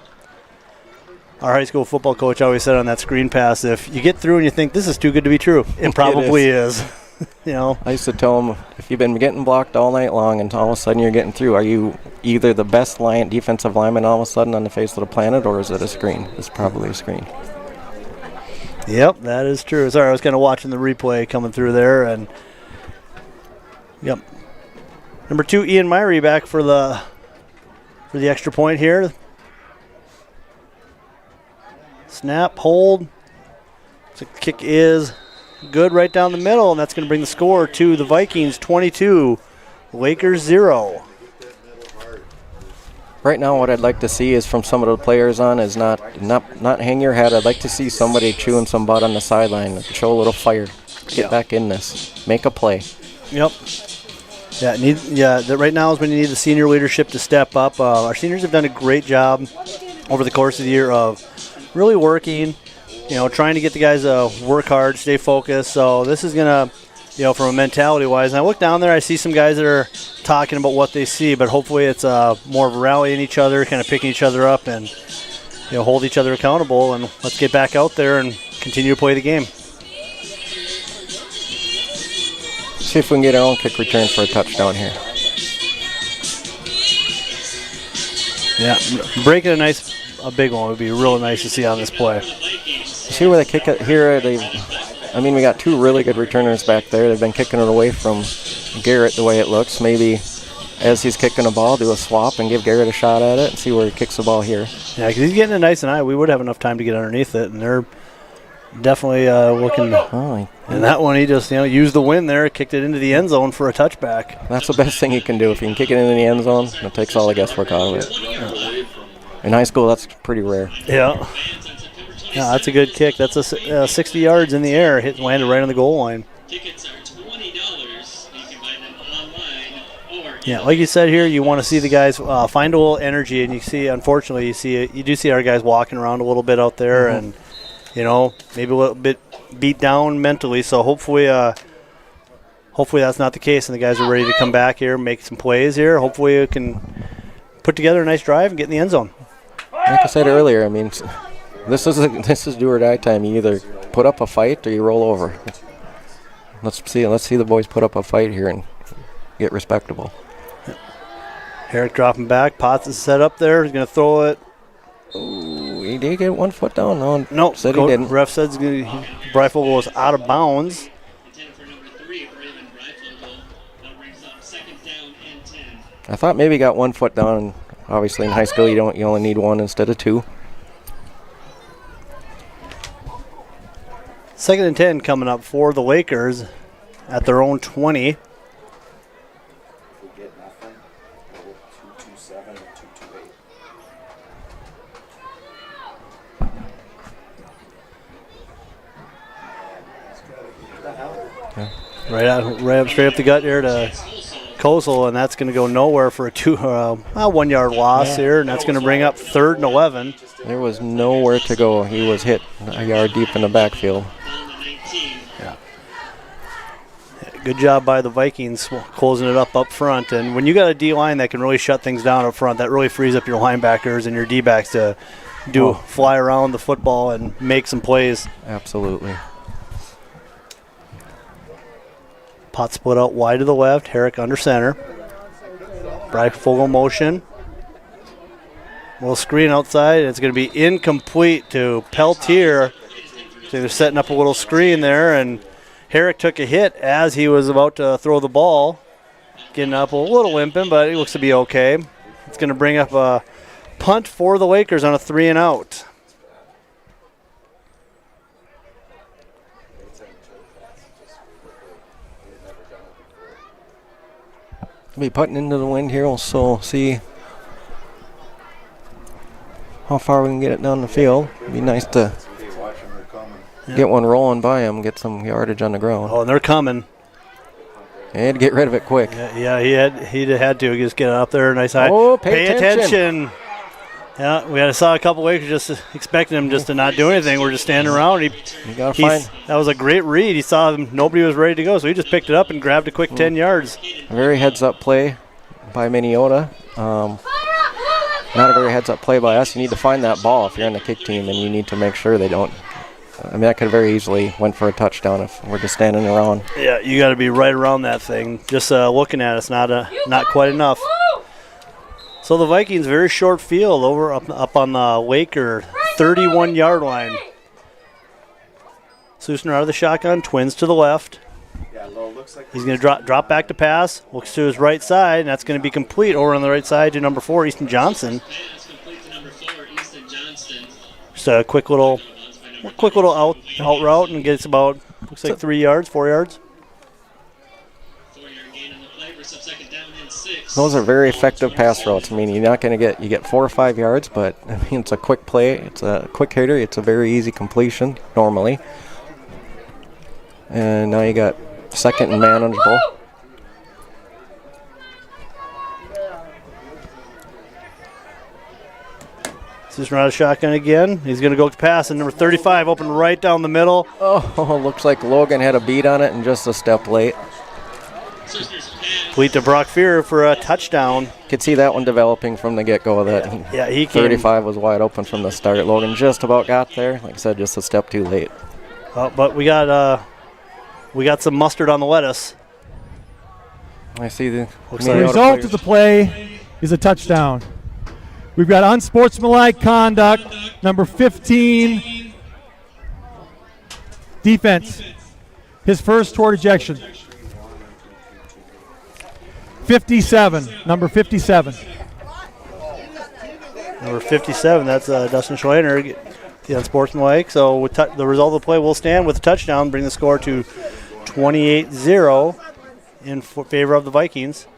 Our high school football coach always said on that screen pass, if you get through and you think this is too good to be true, it probably is. I used to tell them, if you've been getting blocked all night long and all of a sudden you're getting through, are you either the best defensive lineman all of a sudden on the face of the planet, or is it a screen? It's probably a screen. Yep, that is true. Sorry, I was kind of watching the replay coming through there, and yep. Number 2, Ian Myrie back for the extra point here. Snap, hold. So kick is good right down the middle, and that's going to bring the score to the Vikings 22, Lakers 0. Right now, what I'd like to see is from some of the players on is not hang your head. I'd like to see somebody chewing some butt on the sideline, show a little fire, get back in this, make a play. Yep. Right now is when you need the senior leadership to step up. Our seniors have done a great job over the course of the year of really working, trying to get the guys to work hard, stay focused. So this is going to, from a mentality-wise, and I look down there, I see some guys that are talking about what they see, but hopefully it's more of rallying each other, kind of picking each other up, and hold each other accountable, and let's get back out there and continue to play the game. See if we can get our own kick return for a touchdown here. Yeah, breaking a big one would be really nice to see on this play. See where they kick it here? We got 2 really good returners back there. They've been kicking it away from Garrett the way it looks. Maybe as he's kicking the ball, do a swap and give Garrett a shot at it and see where he kicks the ball here. Yeah, because he's getting it nice and high. We would have enough time to get underneath it, and they're definitely looking. And that one, he just used the wind there, kicked it into the end zone for a touchback. That's the best thing you can do. If you can kick it into the end zone, it takes all the guesswork out of it. Yeah. In high school, that's pretty rare. Yeah. Yeah, that's a good kick. That's a 60 yards in the air. Landed right on the goal line. Tickets are $20. You can buy them online or yeah, like you said here, you want to see the guys find a little energy, and you see, unfortunately, you do see our guys walking around a little bit out there, and maybe a little bit beat down mentally. So hopefully that's not the case, and the guys are ready to come back here, make some plays here. Hopefully we can put together a nice drive and get in the end zone. Like I said earlier, this is do or die time. You either put up a fight or you roll over. Let's see the boys put up a fight here and get respectable. Herrick dropping back. Potts is set up there. He's going to throw it. Ooh, he did get 1 foot down. No, said he didn't. Ref says rifle goes out of bounds. I thought maybe he got 1 foot down. Obviously, in high school, you only need 1 instead of 2. 2nd and 10 coming up for the Lakers at their own 20. Right up straight up the gut here to Kozel, and that's going to go nowhere for a 1 yard loss here, and that's going to bring up 3rd and 11. There was nowhere to go. He was hit a yard deep in the backfield. Yeah. Good job by the Vikings closing it up front, and when you got a D-line that can really shut things down up front, that really frees up your linebackers and your D-backs to fly around the football and make some plays. Absolutely. Pot split out wide to the left. Herrick under center. Breifogel motion. Little screen outside. It's going to be incomplete to Peltier. So they're setting up a little screen there, and Herrick took a hit as he was about to throw the ball. Getting up a little limping, but it looks to be okay. It's going to bring up a punt for the Lakers on a 3-and-out. Be putting into the wind here. We'll so see how far we can get it down the field. It'd be nice to get one rolling by him, get some yardage on the ground. Oh, and they're coming. And get rid of it quick. Yeah, he had to just get up there. Nice high. Oh, pay attention. Yeah, we saw a couple Lakers just expecting him just to not do anything. We're just standing around. That was a great read. He saw them, nobody was ready to go, so he just picked it up and grabbed a quick 10 yards. A very heads-up play by Minneota. Not a very heads-up play by us. You need to find that ball if you're on the kick team, and you need to make sure they don't. I mean, that could have very easily went for a touchdown if we're just standing around. Yeah, you got to be right around that thing. Just looking at it's not quite enough. So the Vikings, very short field over up on the Laker 31-yard line. Susner out of the shotgun, twins to the left. He's going to drop back to pass, looks to his right side, and that's going to be complete over on the right side to number 4, Easton Johnson. Just a quick little out route, and gets about, looks like 3 yards, 4 yards. Those are very effective pass routes. I mean, you're not going to get 4 or 5 yards, but I mean, it's a quick play. It's a quick hitter. It's a very easy completion normally. And now you got second and manageable. Just run out of shotgun again. He's going to go to pass, and number 35 open right down the middle. Oh, looks like Logan had a beat on it and just a step late. Complete to Brock Fear for a touchdown. Could see that one developing from the get-go. He came. 35 was wide open from the start. Logan just about got there. Like I said, just a step too late. But we got some mustard on the lettuce. I see the result of the play is a touchdown. We've got unsportsmanlike conduct, number 15, defense. His first toward ejection. 57, number 57. Number 57, that's Dustin Schleiner, the unsportsmanlike. So with the result of the play will stand with a touchdown, bring the score to 28-0 in favor of the Vikings.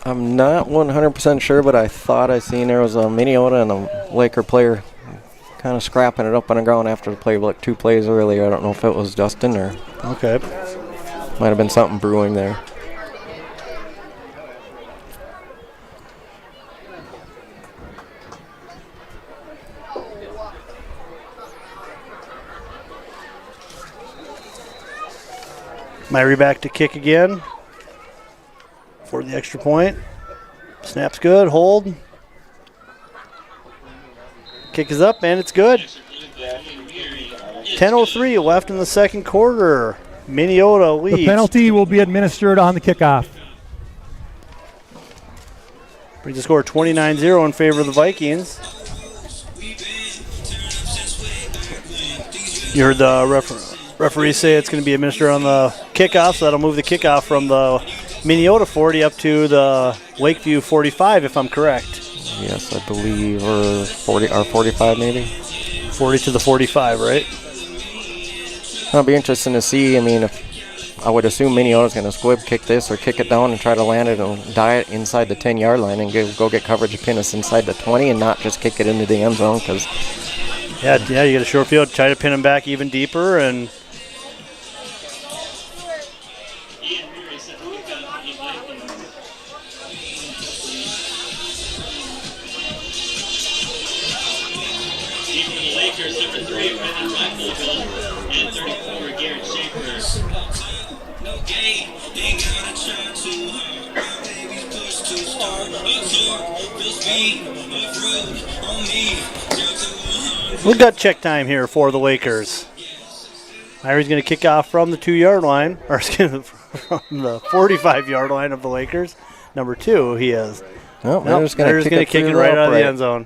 I'm not 100% sure, but I thought I seen there was a Minneota and a Laker player kind of scrapping it up on the ground after the play, like 2 plays earlier. I don't know if it was Dustin or... Okay. Might have been something brewing there. Myrie back to kick again for the extra point. Snap's good, hold. Kick is up, and it's good. 10:03 left in the second quarter. Minneota leads. The penalty will be administered on the kickoff. Brings the score 29-0 in favor of the Vikings. You heard the referee say it's going to be administered on the kickoff, so that'll move the kickoff from the Minneota 40 up to the Lakeview 45, if I'm correct. Yes, I believe, or 40 or 45 maybe. 40 to the 45, right? It'll be interesting to see. I mean, if I would assume Minneota's going to squib kick this or kick it down and try to land it and die it inside the 10-yard line and go get coverage and pin us inside the 20 and not just kick it into the end zone. Because yeah, you get a short field, try to pin him back even deeper, and We've got check time here for the Lakers. Irie's going to kick off from the 2-yard line, or from the 45-yard line of the Lakers. Number 2, he is. Nope, they're just going to kick it right out of the end zone.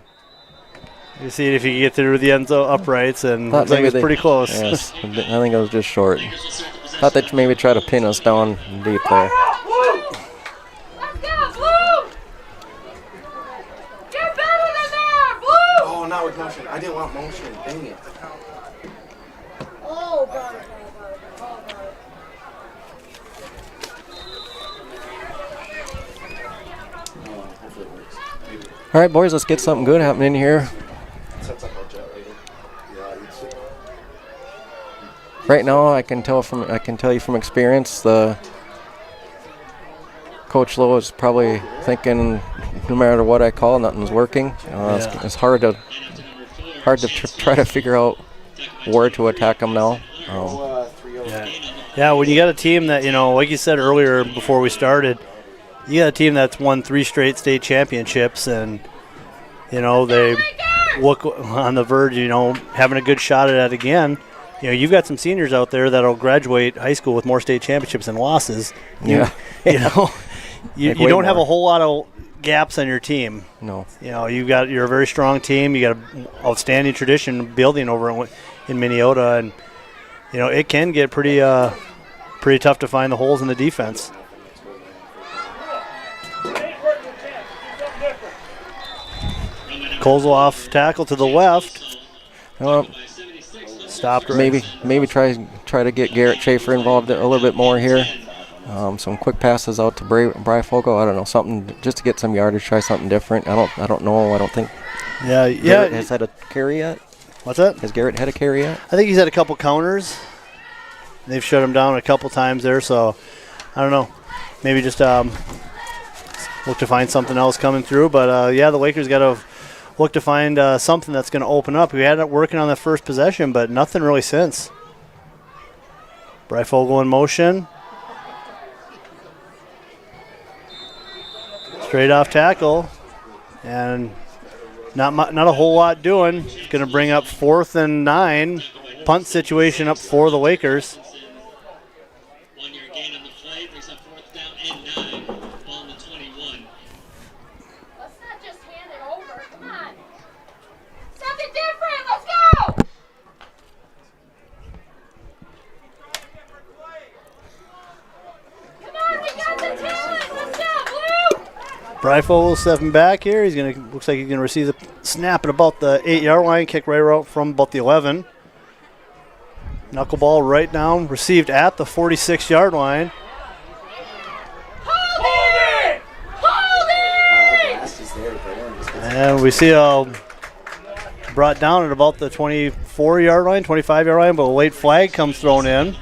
You see if he can get through the end zone uprights, and looks like it's pretty close. Yes, I think it was just short. Thought they'd maybe try to pin us down deep there. Oh, not with motion. I didn't want motion. Dang it. Oh, got it. All right, boys, let's get something good happening here. Right now, I can tell you from experience, the Coach Lowe is probably thinking, no matter what I call, nothing's working. It's hard to try to figure out where to attack them now. Yeah, when you got a team that, like you said earlier before we started, you got a team that's won 3 straight state championships, and they look on the verge, having a good shot at it again. You've got some seniors out there that'll graduate high school with more state championships than losses. You don't have a whole lot of gaps on your team. No. You're a very strong team. You got an outstanding tradition building over in Minneota, and it can get pretty tough to find the holes in the defense. Kozloff tackle to the left. Stopped. Maybe try to get Garrett Schaefer involved a little bit more here. Some quick passes out to Bryfogle. I don't know, something just to get some yardage. Try something different. I don't know. I don't think. Yeah. Garrett has had a carry yet. What's that? Has Garrett had a carry yet? I think he's had a couple counters. They've shut him down a couple times there, so I don't know. Maybe just look to find something else coming through. But the Lakers got to look to find something that's going to open up. We had it working on the first possession, but nothing really since. Bryfogle in motion. Straight off tackle. And not a whole lot doing. It's going to bring up 4th and 9. Punt situation up for the Lakers. 1-yard gain on the play, brings up 4th down and 9. Ball on the 21. Let's not just hand it over. Come on. Something different. Let's go. Come on, we got the talent. Let's go, Blue. Bryfogle stepping back here. Looks like he's gonna receive the snap at about the 8-yard line. Kick right out from about the 11. Knuckleball right down, received at the 46-yard line. Hold it! And we see brought down at about the 24-yard line, 25-yard line, but a late flag comes thrown in.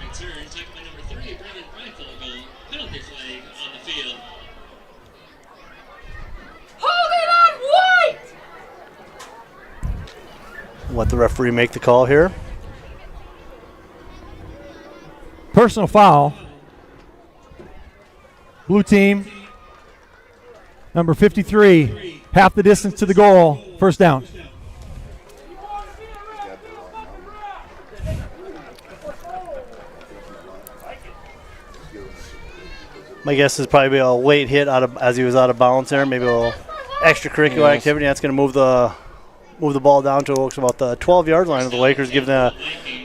Hold it on white! Let the referee make the call here. Personal foul. Blue team. Number 53. Half the distance to the goal. First down. My guess is probably a late hit as he was out of bounds there. Maybe a little extracurricular activity. That's going to move the ball down to about the 12-yard line of the Lakers, giving the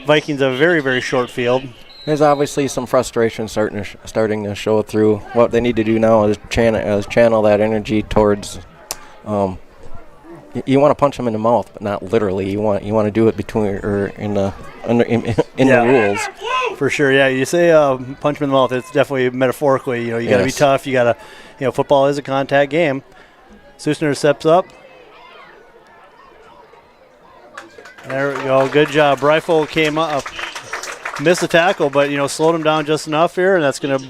Vikings a very, very short field. There's obviously some frustration starting to show through. What they need to do now is channel that energy towards. You want to punch them in the mouth, but not literally. You want to do it between or in the rules. For sure, yeah. You say punch them in the mouth. It's definitely metaphorically. You got to be tough. You got to. Football is a contact game. Susner steps up. There we go. Good job. Bryfogle came up. Missed the tackle, but slowed him down just enough here, and that's going to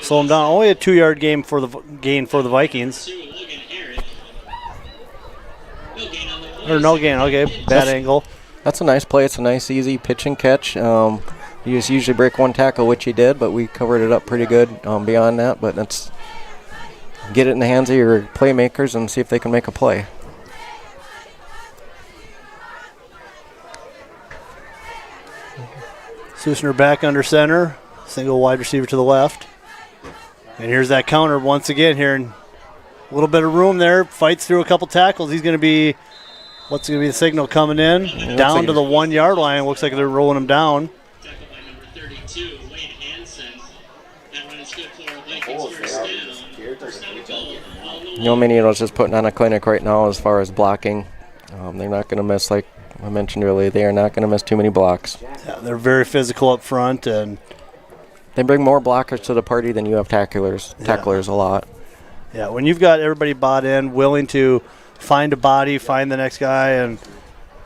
slow him down. Only a 2-yard gain for the Vikings. Or no gain. Okay, bad angle. That's a nice play. It's a nice, easy pitch and catch. You just usually break one tackle, which he did, but we covered it up pretty good beyond that. But let's get it in the hands of your playmakers and see if they can make a play. Kusner back under center. Single wide receiver to the left. And here's that counter once again here. And a little bit of room there. Fights through a couple tackles. He's going to be, what's going to be the signal coming in? Down to the 1 yard line. Looks like they're rolling him down. Tackled by number 32, Wade Hansen. That run is good for Vikings first down. First down and goal. You know, Minneota's just putting on a clinic right now as far as blocking. They're not going to miss, like I mentioned earlier, they are not going to miss too many blocks. Yeah, they're very physical up front, and they bring more blockers to the party than you have tacklers a lot. Yeah, when you've got everybody bought in, willing to find a body, find the next guy, and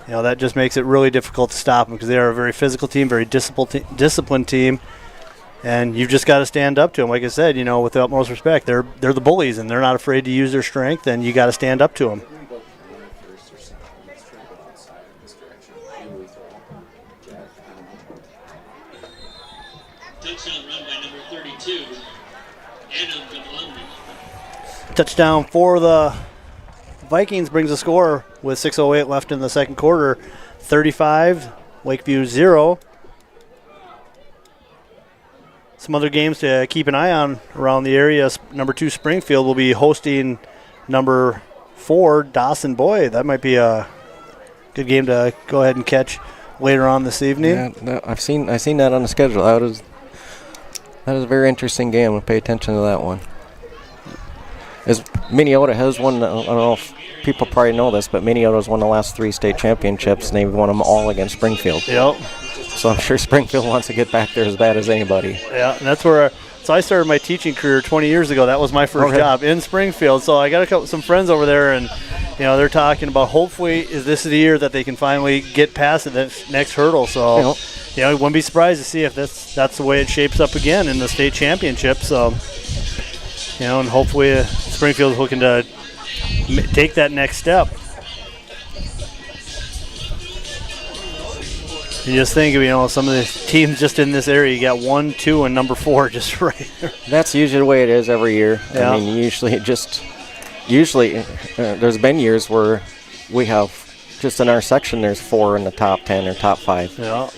that just makes it really difficult to stop them because they are a very physical team, very disciplined team, and you've just got to stand up to them. Like I said, with the utmost respect, they're the bullies, and they're not afraid to use their strength, and you got to stand up to them. Touchdown run by number 32, Adam Gamlani. Touchdown for the Vikings brings a score with 6:08 left in the second quarter. 35, Lakeview 0. Some other games to keep an eye on around the area. Number 2, Springfield will be hosting number 4, Dawson. Boy, that might be a good game to go ahead and catch later on this evening. Yeah, no, I've seen that on the schedule. That is a very interesting game. We'll pay attention to that one. As Minneota has won, I don't know if people probably know this, but Minneota's won the last 3 state championships, and they've won them all against Springfield. Yep. So I'm sure Springfield wants to get back there as bad as anybody. Yeah, and that's where. So I started my teaching career 20 years ago. That was my first job in Springfield. So I got some friends over there, and they're talking about hopefully this is the year that they can finally get past the next hurdle. So I wouldn't be surprised to see if that's the way it shapes up again in the state championship. So and hopefully Springfield's looking to take that next step. You just think of, some of the teams just in this area, you got 1, 2, and number 4 just right there. That's usually the way it is every year. Yeah. I mean, usually there's been years where we have, just in our section, there's 4 in the top 10 or top 5. Yeah.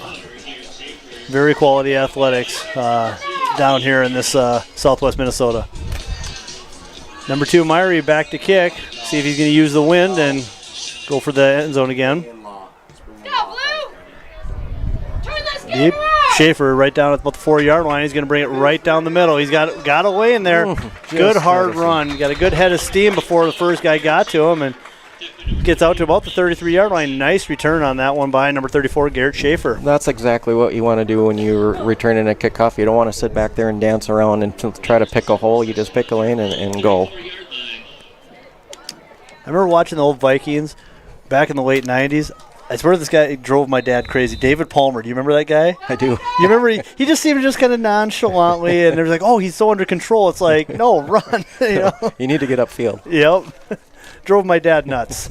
Very quality athletics down here in this southwest Minnesota. Number 2, Myrie back to kick. See if he's going to use the wind and go for the end zone again. Deep. Schaefer right down at about the 4-yard line. He's going to bring it right down the middle. He's got away in there. Good hard run. Got a good head of steam before the first guy got to him and gets out to about the 33-yard line. Nice return on that one by number 34, Garrett Schaefer. That's exactly what you want to do when you're returning a kickoff. You don't want to sit back there and dance around and try to pick a hole. You just pick a lane and go. I remember watching the old Vikings back in the late 90s. I swear this guy drove my dad crazy. David Palmer. Do you remember that guy? I do. You remember he just seemed just kind of nonchalantly, and there's like, oh, he's so under control. It's like, no, run. You need to get upfield. Yep. Drove my dad nuts.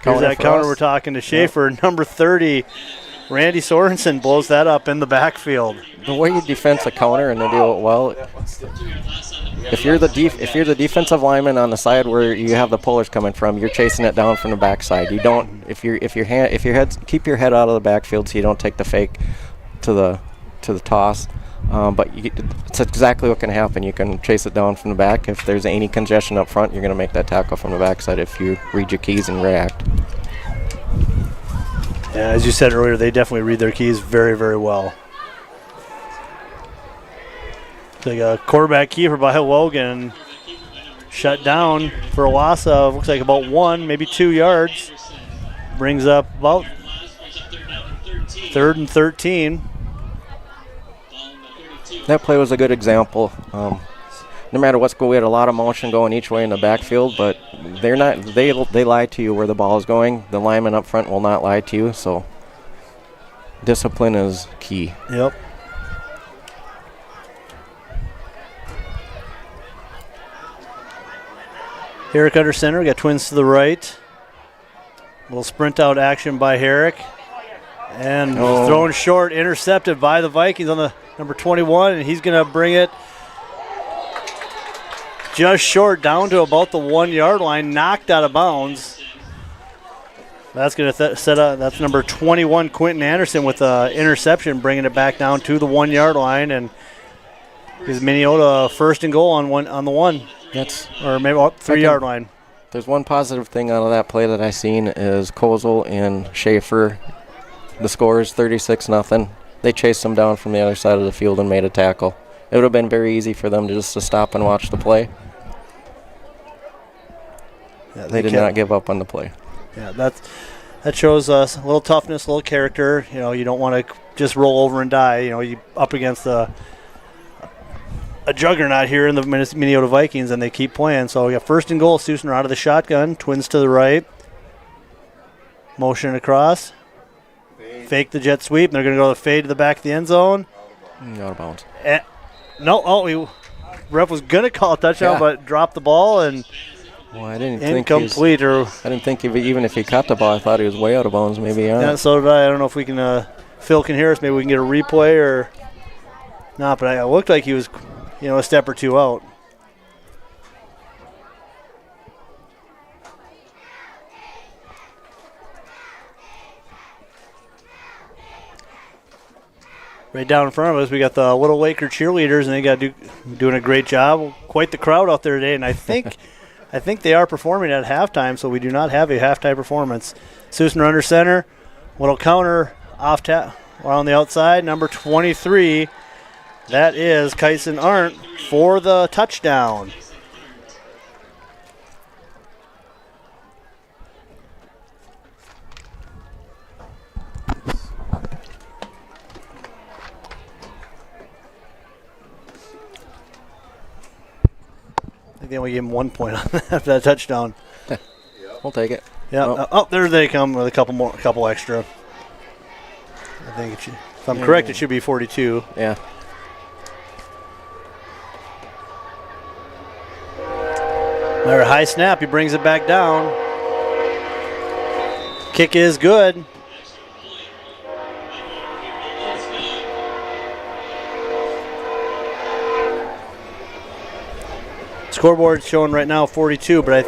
Here's that counter we're talking to Schaefer. Yep. Number 30, Randy Sorensen blows that up in the backfield. The way you defense a counter and they do it well, if you're the defensive lineman on the side where you have the pullers coming from, you're chasing it down from the backside. You don't keep your head out of the backfield so you don't take the fake to the toss. But it's exactly what can happen. You can chase it down from the back. If there's any congestion up front, you're going to make that tackle from the backside if you read your keys and react. Yeah, as you said earlier, they definitely read their keys very, very well. Like a quarterback keeper by Logan. Shut down for a loss of, looks like about 1, maybe 2 yards. Brings up about 3rd and 13. That play was a good example. No matter what's going, we had a lot of motion going each way in the backfield, but they lie to you where the ball is going. The lineman up front will not lie to you, so discipline is key. Yep. Herrick under center. We got twins to the right. Little sprint out action by Herrick. And thrown short, intercepted by the Vikings on the number 21, and he's going to bring it just short down to about the 1 yard line, knocked out of bounds. That's going to set up. That's number 21, Quentin Anderson, with an interception, bringing it back down to the 1 yard line, and gives Minneota first and goal on the 1. Or maybe 3 yard line. There's one positive thing out of that play that I seen is Kozel and Schaefer. The score is 36-0. They chased them down from the other side of the field and made a tackle. It would have been very easy for them to stop and watch the play. Yeah, they did not give up on the play. Yeah, that shows us a little toughness, a little character. You know, you don't want to just roll over and die. You know, you up against a juggernaut here in the Minneota Vikings, and they keep playing. So we got first and goal. Susner out of the shotgun. Twins to the right. Motion across. Fake the jet sweep. And they're going to go the fade to the back of the end zone. Out of bounds. Ref was going to call a touchdown, but dropped the ball and I didn't incomplete. I didn't think even if he caught the ball, I thought he was way out of bounds. Maybe. Yeah, so did I. I don't know if we can. Phil can hear us. Maybe we can get a replay or not. But it looked like he was, a step or two out. Right down in front of us, we got the Little Laker cheerleaders, and they got doing a great job. Quite the crowd out there today, and I think they are performing at halftime, so we do not have a halftime performance. Susner under center, little counter off on the outside, number 23. That is Kyson Arndt for the touchdown. I think they only gave him 1 point after that touchdown. We'll take it. Yeah. There they come with a couple extra. I think if I'm correct, it should be 42. Yeah. There, high snap. He brings it back down. Kick is good. Scoreboard showing right now 42, but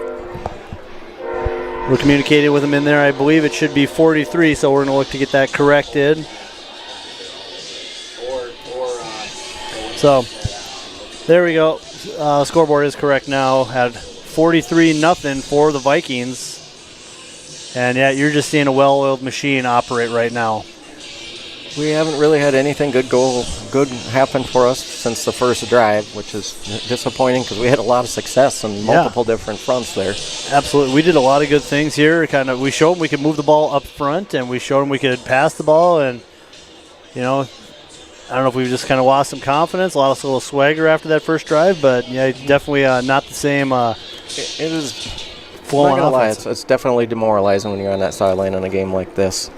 we're communicating with him in there. I believe it should be 43, so we're going to look to get that corrected. So there we go. Scoreboard is correct now at 43-0 for the Vikings. And yeah, you're just seeing a well-oiled machine operate right now. We haven't really had anything good happen for us since the first drive, which is disappointing because we had a lot of success on multiple different fronts there. Absolutely. We did a lot of good things here. We showed them we could move the ball up front, and we showed them we could pass the ball. And, I don't know if we've just kind of lost some confidence, lost a little swagger after that first drive, but yeah, definitely not the same. It is flowing offense. It's definitely demoralizing when you're on that sideline in a game like this.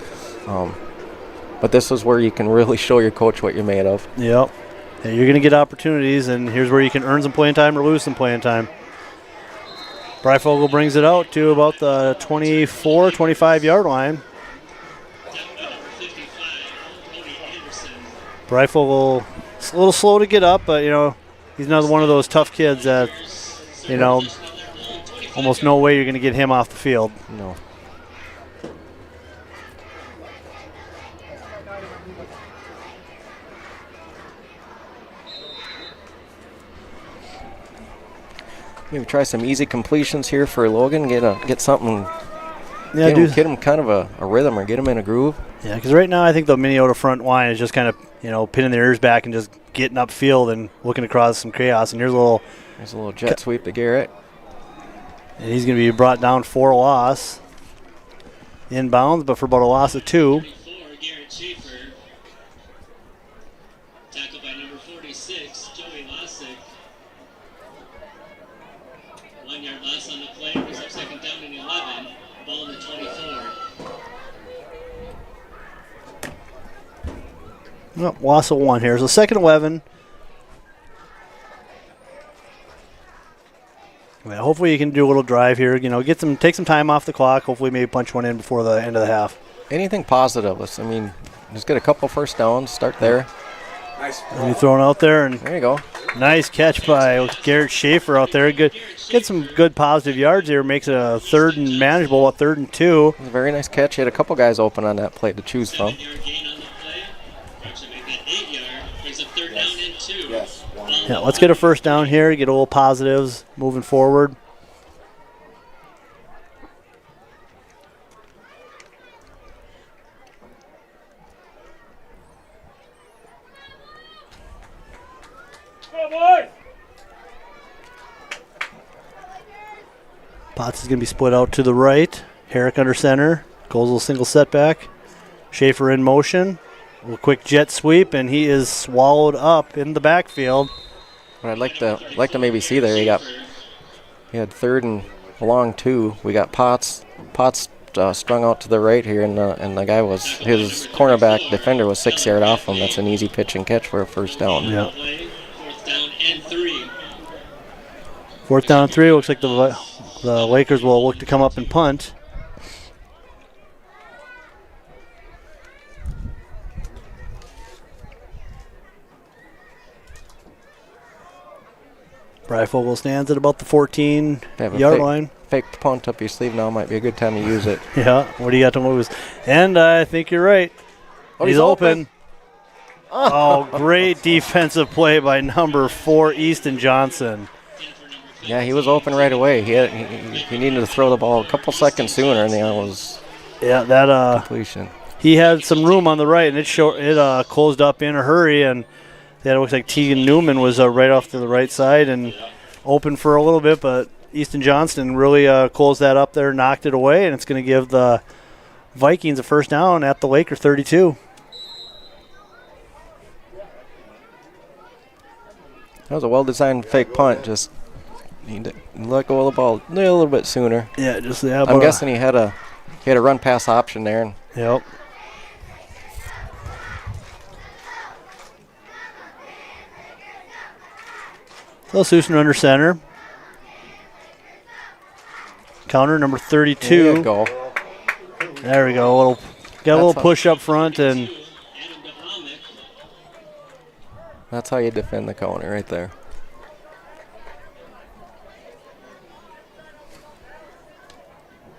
But this is where you can really show your coach what you're made of. Yep. Yeah, you're going to get opportunities, and here's where you can earn some playing time or lose some playing time. Breifogel brings it out to about the 24, 25-yard line. Breifogel is a little slow to get up, but, he's another one of those tough kids that, almost no way you're going to get him off the field. No. Maybe try some easy completions here for Logan. Get something. Yeah, get him kind of a rhythm or get him in a groove. Yeah, because right now I think the Minneota front line is just kind of pinning their ears back and just getting upfield and looking to cause some chaos. And here's a little jet sweep to Garrett. And he's going to be brought down for a loss. Inbounds, but for about a loss of 2. Tackled by number 46, Joey Losick. 1 yard loss on the play, brings up second down and 11. Ball in the 24. Well, loss of 1 here. So second 11. Well, hopefully you can do a little drive here. Take some time off the clock. Hopefully maybe punch one in before the end of the half. Anything positive? Let's get a couple first downs. Start there. And he thrown out there, and there you go. Nice catch by Garrett Schaefer out there. Good, get some good positive yards here. Makes it a 3rd and manageable, a 3rd and 2. A very nice catch. He had a couple guys open on that play to choose from. Yeah, let's get a first down here. Get a little positives moving forward. Potts is going to be split out to the right. Herrick under center. Goes a little single setback. Schaefer in motion. A little quick jet sweep, and he is swallowed up in the backfield. What I'd like to maybe see there, he had 3rd and a long 2. We got Potts strung out to the right here, and the guy his cornerback defender was 6 yards off him. That's an easy pitch and catch for a first down. Yeah. 4th down and 3. 4th down and 3. Looks like the Lakers will look to come up and punt. Breyfogle stands at about the 14-yard line. Fake punt up your sleeve now might be a good time to use it. Yeah, what do you got to lose? And I think you're right. Oh, he's open. Oh, great defensive play by number 4, Easton Johnson. Yeah, he was open right away. He needed to throw the ball a couple seconds sooner, and it was completion. He had some room on the right, and it closed up in a hurry, and it looks like Tegan Newman was right off to the right side and open for a little bit, but Easton Johnston really closed that up there, knocked it away, and it's going to give the Vikings a first down at the Laker 32. That was a well-designed fake punt. Just need to let go of the ball a little bit sooner. Yeah, I'm guessing he had a run pass option there. Yep. So Susan under center. Counter number 32. There you go. There we go. Got a little push up front, and that's how you defend the counter right there.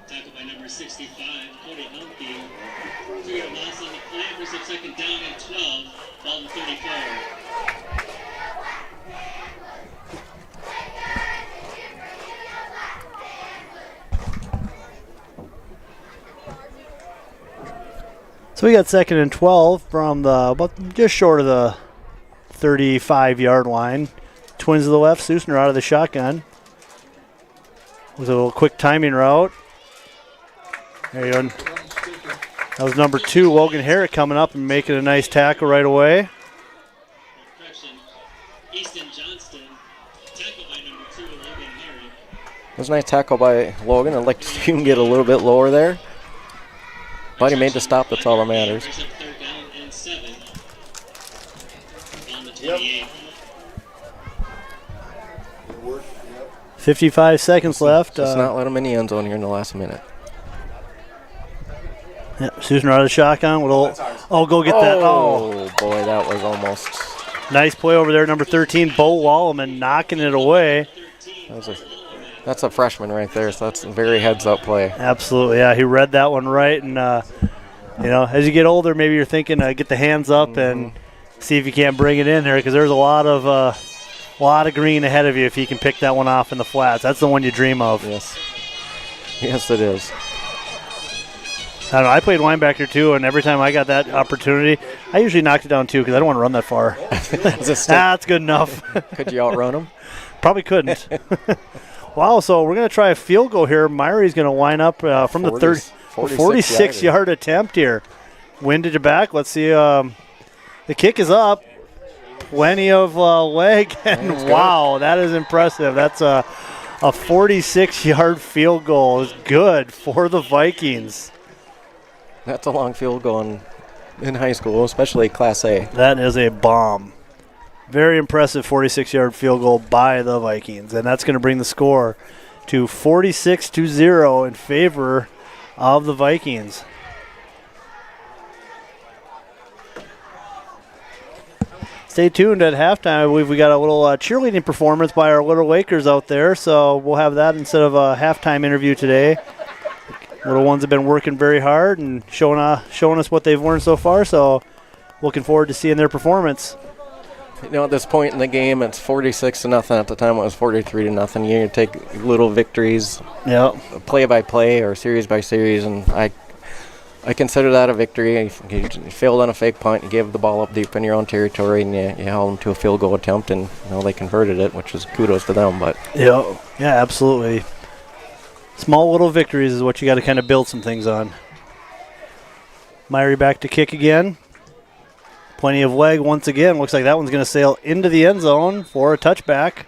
Tackle by number 65, Cody Humphrey. 3-yard loss on the play, first and 2nd down and 12, ball to 34. so we got 2nd and 12 from just short of the 35-yard line. Twins to the left, Susner out of the shotgun. With a little quick timing route. There you go. That was number 2, Logan Herrick, coming up and making a nice tackle right away. Easton Johnston, tackle by number 2, Logan Herrick. It was a nice tackle by Logan. I'd like to see him get a little bit lower there. But he made the stop. That's all that matters. 3rd down and 7. On the 28. 55 seconds left. Let's not let him in the end zone here in the last minute. Yeah, Susan out of the shotgun. Go get that. Oh, boy, that was almost. Nice play over there, number 13, Bo Walleman knocking it away. That's a freshman right there, so that's a very heads-up play. Absolutely, yeah. He read that one right, and, as you get older, maybe you're thinking get the hands up and see if you can't bring it in there, because there's a lot of green ahead of you if you can pick that one off in the flats. That's the one you dream of. Yes. Yes, it is. I don't know, I played linebacker too, and every time I got that opportunity, I usually knocked it down too because I don't want to run that far. That's good enough. Could you outrun him? Probably couldn't. Wow, so we're going to try a field goal here. Myrie's going to line up from the 46-yard attempt here. Winded it back. Let's see. The kick is up. Plenty of leg, and wow, that is impressive. That's a 46-yard field goal. Is good for the Vikings. That's a long field goal in high school, especially Class A. That is a bomb. Very impressive 46-yard field goal by the Vikings, and that's going to bring the score to 46-0 in favor of the Vikings. Stay tuned at halftime. I believe we got a little cheerleading performance by our Little Lakers out there, so we'll have that instead of a halftime interview today. Little ones have been working very hard and showing us what they've learned so far, so looking forward to seeing their performance. You know, at this point in the game, it's 46-0. At the time, it was 43-0. You take little victories, play by play or series by series, and I consider that a victory. You failed on a fake punt, you gave the ball up deep in your own territory, and you held them to a field goal attempt, and they converted it, which was kudos to them. But yeah, absolutely. Small little victories is what you got to kind of build some things on. Myrie back to kick again. Plenty of leg once again. Looks like that one's going to sail into the end zone for a touchback.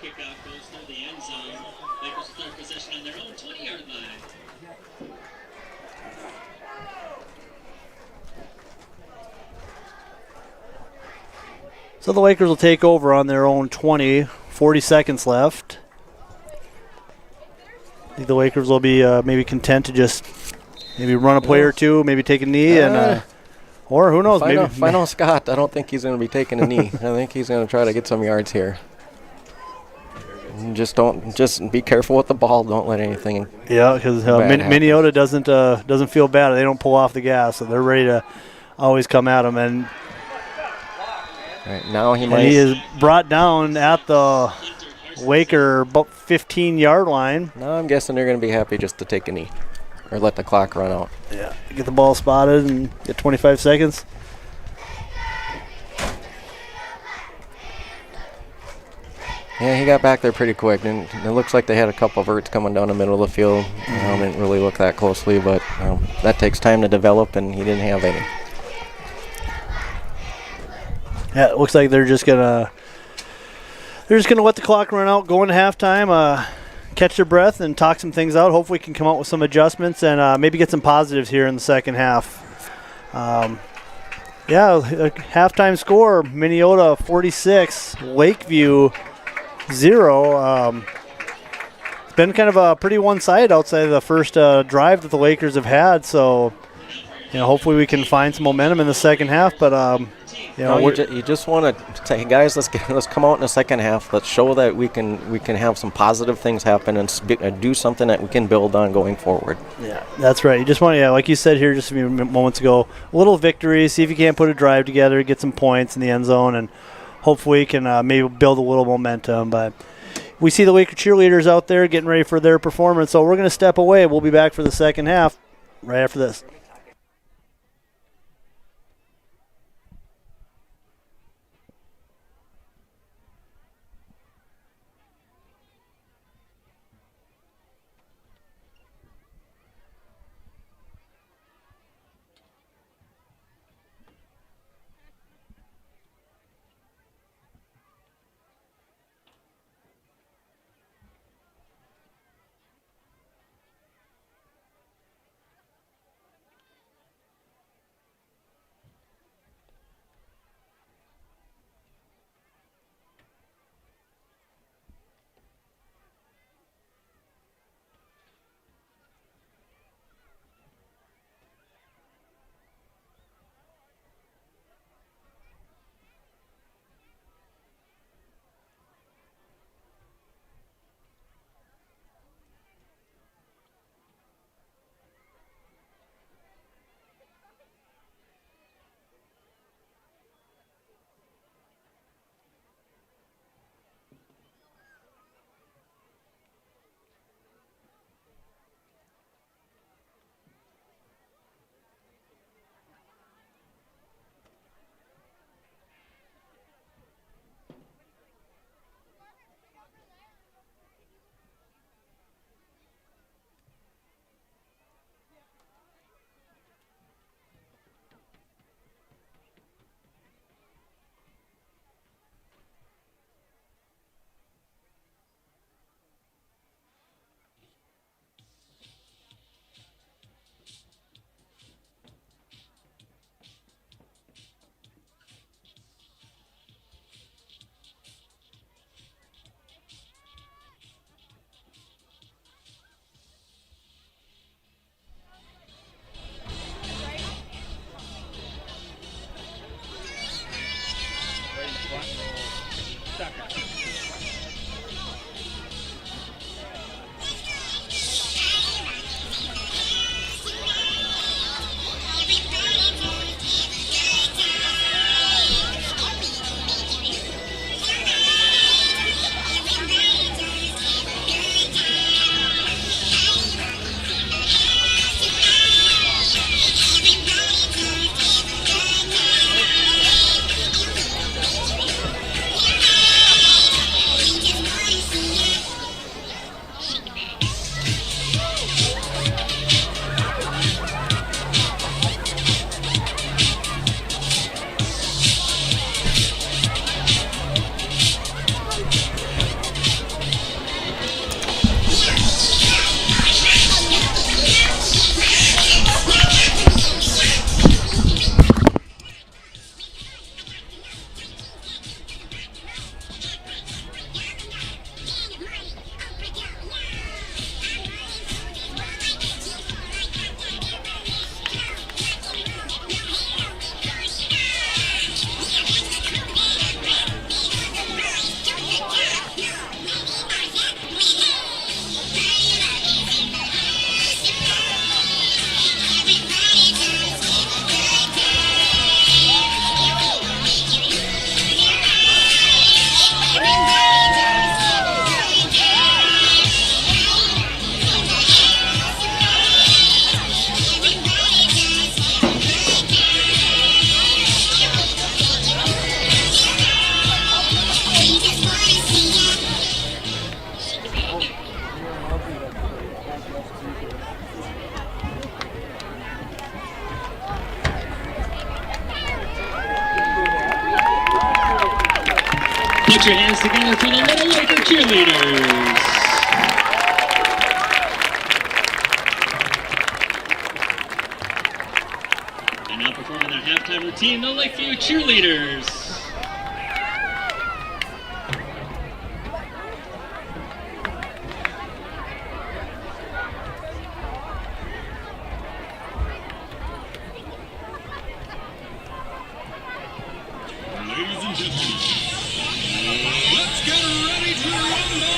Kickoff goes through the end zone. Lakers start possession on their own 20-yard line. So the Lakers will take over on their own 20. 40 seconds left. I think the Lakers will be maybe content to just maybe run a play or two, maybe take a knee, and or who knows? If I know Scott, I don't think he's going to be taking a knee. I think he's going to try to get some yards here. And just be careful with the ball. Don't let anything. Yeah, because Minneota doesn't feel bad. They don't pull off the gas, so they're ready to always come at him. And right now he is brought down at the Laker about 15-yard line. No, I'm guessing they're going to be happy just to take a knee or let the clock run out. Yeah, get the ball spotted and get 25 seconds. Yeah, he got back there pretty quick, and it looks like they had a couple of verts coming down the middle of the field. Didn't really look that closely, but that takes time to develop, and he didn't have any. Yeah, it looks like they're just gonna let the clock run out, go into halftime, catch their breath, and talk some things out. Hopefully, we can come out with some adjustments and maybe get some positives here in the second half. Halftime score: Minneota 46, Lakeview 0. It's been kind of a pretty one-sided outside of the first drive that the Lakers have had. So, hopefully we can find some momentum in the second half. But you just want to say, guys, let's come out in the second half. Let's show that we can have some positive things happen and do something that we can build on going forward. Yeah, that's right. You just want to, like you said here just a few moments ago, a little victory. See if you can't put a drive together, get some points in the end zone, and hopefully we can maybe build a little momentum. But we see the Laker cheerleaders out there getting ready for their performance, so we're going to step away. We'll be back for the second half right after this. Put your hands together for the Little Laker cheerleaders. And now performing their halftime routine, the Lakeview cheerleaders. Ladies and gentlemen, let's get ready to rumble!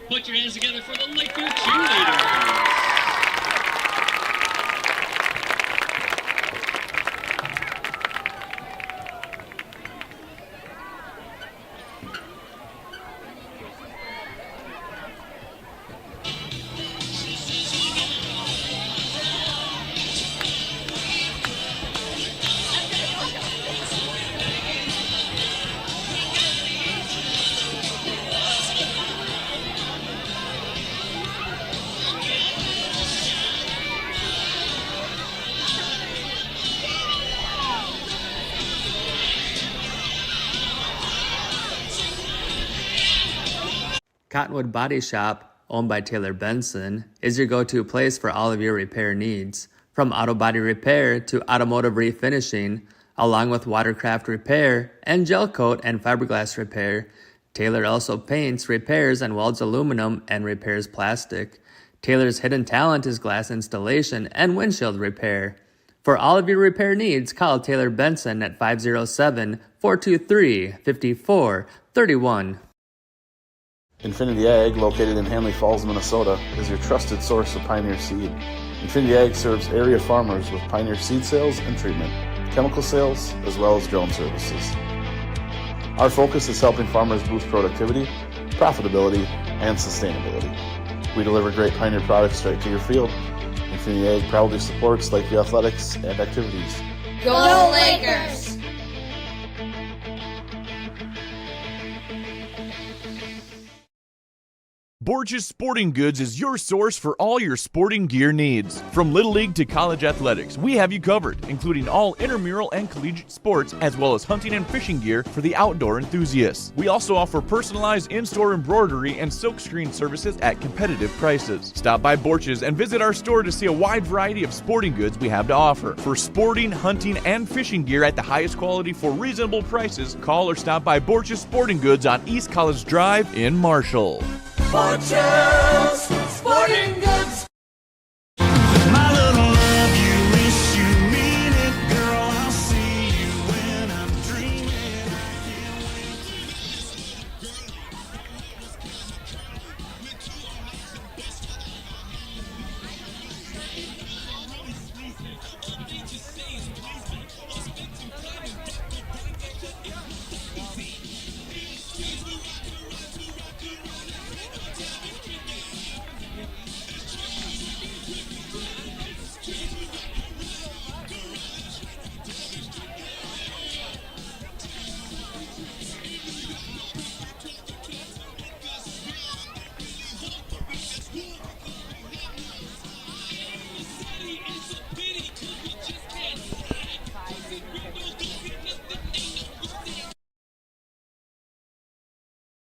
Put your hands together for the Lakeview cheerleaders. Cottonwood Body Shop, owned by Taylor Benson, is your go-to place for all of your repair needs. From auto body repair to automotive refinishing, along with watercraft repair and gel coat and fiberglass repair, Taylor also paints, repairs, and welds aluminum and repairs plastic. Taylor's hidden talent is glass installation and windshield repair. For all of your repair needs, call Taylor Benson at 507-423-5431. Infinity Ag, located in Hanley Falls, Minnesota, is your trusted source of Pioneer seed. Infinity Ag serves area farmers with Pioneer seed sales and treatment, chemical sales, as well as drone services. Our focus is helping farmers boost productivity, profitability, and sustainability. We deliver great Pioneer products straight to your field. Infinity Ag proudly supports Lakeview athletics and activities. Go Lakers! Borges Sporting Goods is your source for all your sporting gear needs. From Little League to college athletics, we have you covered, including all intramural and collegiate sports, as well as hunting and fishing gear for the outdoor enthusiasts. We also offer personalized in-store embroidery and silkscreen services at competitive prices. Stop by Borges and visit our store to see a wide variety of sporting goods we have to offer. For sporting, hunting, and fishing gear at the highest quality for reasonable prices, call or stop by Borges Sporting Goods on East College Drive in Marshall. Borges Sporting Goods. My little love, you wish you mean it, girl. I'll see you when I'm dreaming.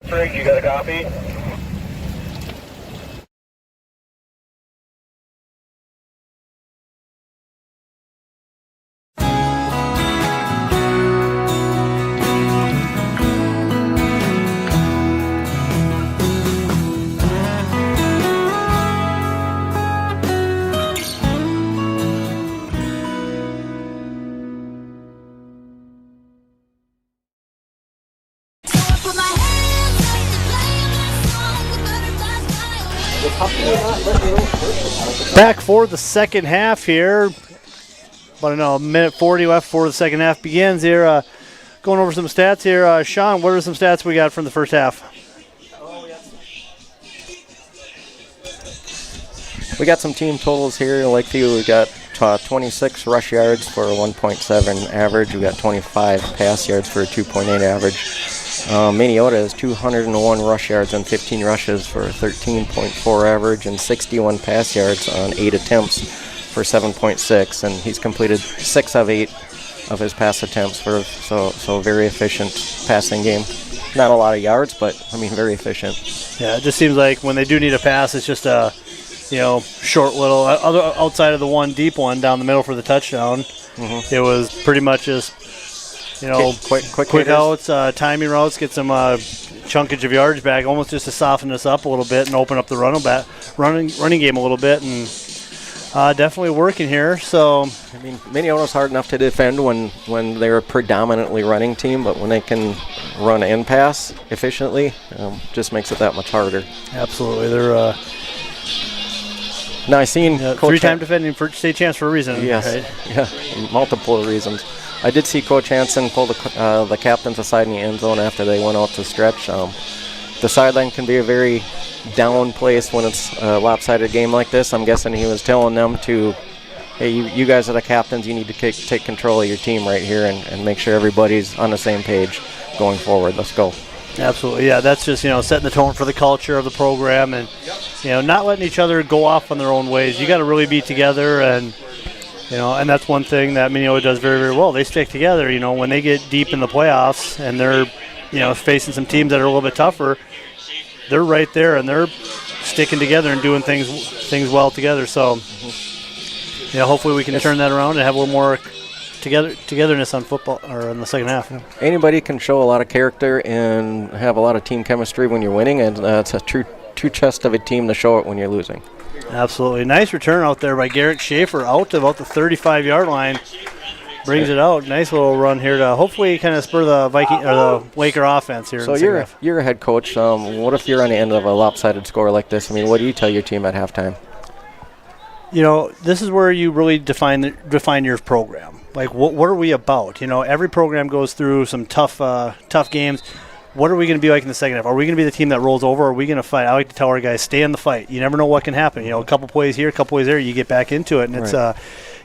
Frank, you got a copy? Back for the second half here. About a minute 40 left before the second half begins here. Going over some stats here. Sean, what are some stats we got from the first half? We got some team totals here. In Lakeview, we got 26 rush yards for a 1.7 average. We got 25 pass yards for a 2.8 average. Minneota is 201 rush yards and 15 rushes for a 13.4 average and 61 pass yards on 8 attempts for 7.6, and he's completed 6 of 8 of his pass attempts so very efficient passing game. Not a lot of yards, but I mean very efficient. Yeah, it just seems like when they do need a pass, it's just a short little outside of the one deep one down the middle for the touchdown. Mm-hmm. It was pretty much just quick outs, timing routes, get some chunkage of yardage back, almost just to soften us up a little bit and open up the running game a little bit, and definitely working here. So I mean, Minneota's hard enough to defend when they're a predominantly running team, but when they can run and pass efficiently, just makes it that much harder. Absolutely, they're. Now I seen three-time defending for state champs for a reason. Yes, right? Yeah, multiple reasons. I did see Coach Hansen pull the captains aside in the end zone after they went out to stretch. The sideline can be a very down place when it's a lopsided game like this. I'm guessing he was telling them to, hey, you guys are the captains. You need to take control of your team right here and make sure everybody's on the same page going forward. Let's go. Absolutely, yeah. That's just setting the tone for the culture of the program, and not letting each other go off on their own ways. You got to really be together, and and that's one thing that Minneota does very, very well. They stick together. When they get deep in the playoffs and they're facing some teams that are a little bit tougher, they're right there and they're sticking together and doing things well together. So, hopefully we can turn that around and have a little more togetherness on football or in the second half. Anybody can show a lot of character and have a lot of team chemistry when you're winning, and it's a true test of a team to show it when you're losing. Absolutely. Nice return out there by Garrett Schaefer out to about the 35-yard line. Brings it out. Nice little run here to hopefully kind of spur the the Laker offense here. So you're a head coach. What if you're on the end of a lopsided score like this? I mean, what do you tell your team at halftime? This is where you really define your program. Like, what are we about? Every program goes through some tough games. What are we going to be like in the second half? Are we going to be the team that rolls over? Or are we going to fight? I like to tell our guys, stay in the fight. You never know what can happen. A couple plays here, a couple plays there, you get back into it. And it's,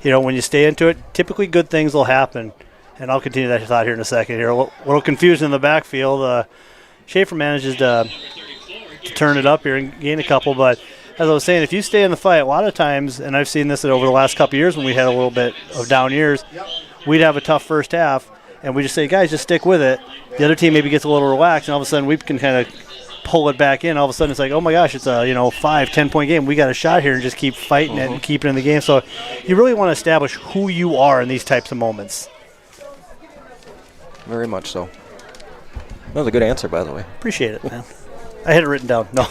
when you stay into it, typically good things will happen. And I'll continue that thought here in a second. Here, a little confusion in the backfield. Schaefer manages to turn it up here and gain a couple. But as I was saying, if you stay in the fight, a lot of times, and I've seen this over the last couple of years when we had a little bit of down years, we'd have a tough first half. And we just say, guys, just stick with it. The other team maybe gets a little relaxed, and all of a sudden we can kind of pull it back in. All of a sudden it's like, oh, my gosh, it's a 5-10 point game. We got a shot here and just keep fighting it and keep it in the game. So you really want to establish who you are in these types of moments. Very much so. That was a good answer, by the way. Appreciate it, man. I had it written down. No.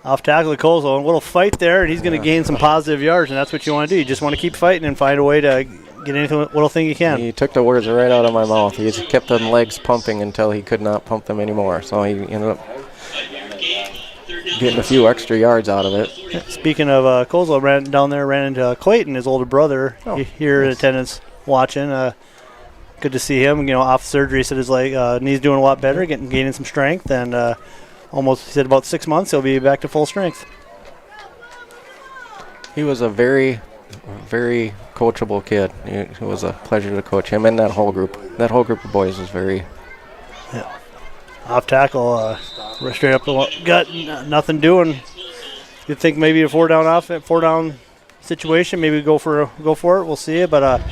Off tackle to Kozel, a little fight there, and he's going to gain some positive yards, and that's what you want to do. You just want to keep fighting and find a way to get any little thing you can. He took the words right out of my mouth. He just kept them legs pumping until he could not pump them anymore. So he ended up getting a few extra yards out of it. Speaking of Kozel, ran into Clayton, his older brother, here in attendance watching. Good to see him. Off surgery, said his knee's doing a lot better, gaining some strength, and almost, he said, about 6 months, he'll be back to full strength. He was a very, very coachable kid. It was a pleasure to coach him and that whole group. That whole group of boys was very... Yeah. Off tackle, straight up the gut, nothing doing. You'd think maybe a four down situation, maybe go for it. We'll see it, but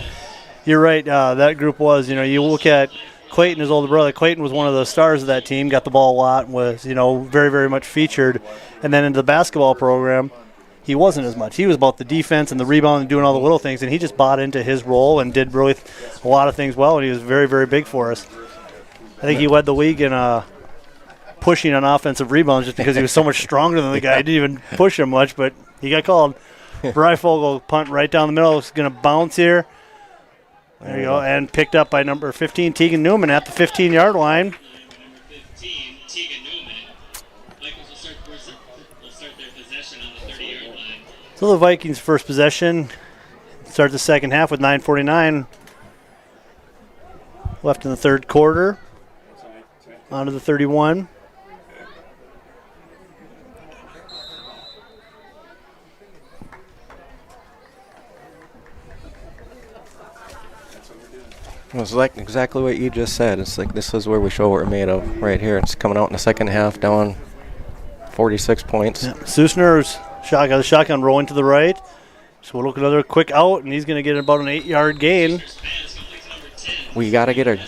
you're right. That group was, you look at Clayton, his older brother. Clayton was one of the stars of that team, got the ball a lot, was, very, very much featured. And then into the basketball program, he wasn't as much. He was about the defense and the rebound and doing all the little things, and he just bought into his role and did really a lot of things well, and he was very, very big for us. I think he led the league in pushing on offensive rebounds just because he was so much stronger than the guy. He didn't even push him much, but he got called. Breifogel punt right down the middle. It's going to bounce here. There you go, and picked up by number 15, Tegan Newman, at the 15-yard line. So the Vikings' first possession. Start the second half with 9:49 left in the third quarter. On to the 31. It was like exactly what you just said. It's like this is where we show what we're made of right here. It's coming out in the second half, down 46 points. Yeah. Susner's shotgun rolling to the right. So we'll look at another quick out, and he's going to get about an 8-yard gain. We got to get our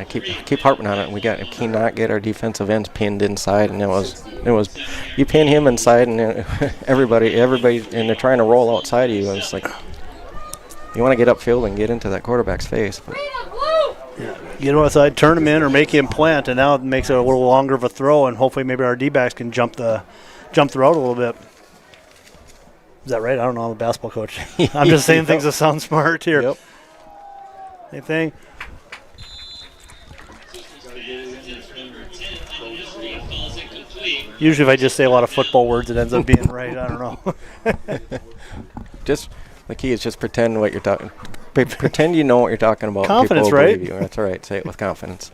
keep harping on it. We cannot get our defensive ends pinned inside, and it was you pin him inside, and everybody, and they're trying to roll outside of you. And it's like you want to get upfield and get into that quarterback's face. But. Yeah. Get him outside, turn him in, or make him plant, and now it makes it a little longer of a throw, and hopefully maybe our D-backs can jump the route a little bit. Is that right? I don't know. I'm a basketball coach. I'm just saying things that sound smart here. Yep. Same thing. Usually if I just say a lot of football words, it ends up being right. I don't know. Just the key is just pretend what you're talking. Pretend you know what you're talking about. Confidence, people will right? believe you. That's all right. Say it with confidence.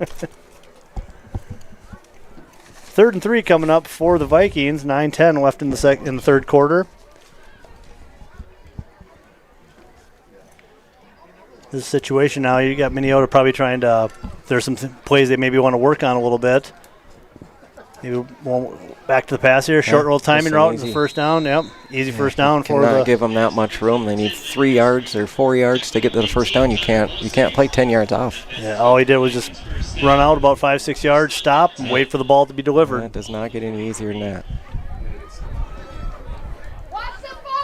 3rd and 3 coming up for the Vikings. 9:10 left in the third quarter. This situation now, you got Minneota probably trying to. There's some plays they maybe want to work on a little bit. Maybe back to the pass here. Short roll timing route is the first down. Yep, easy first down for the. Cannot give them that much room. They need 3 yards or 4 yards to get to the first down. You can't play 10 yards off. Yeah, all he did was just run out about 5-6 yards, stop, and wait for the ball to be delivered. That does not get any easier than that.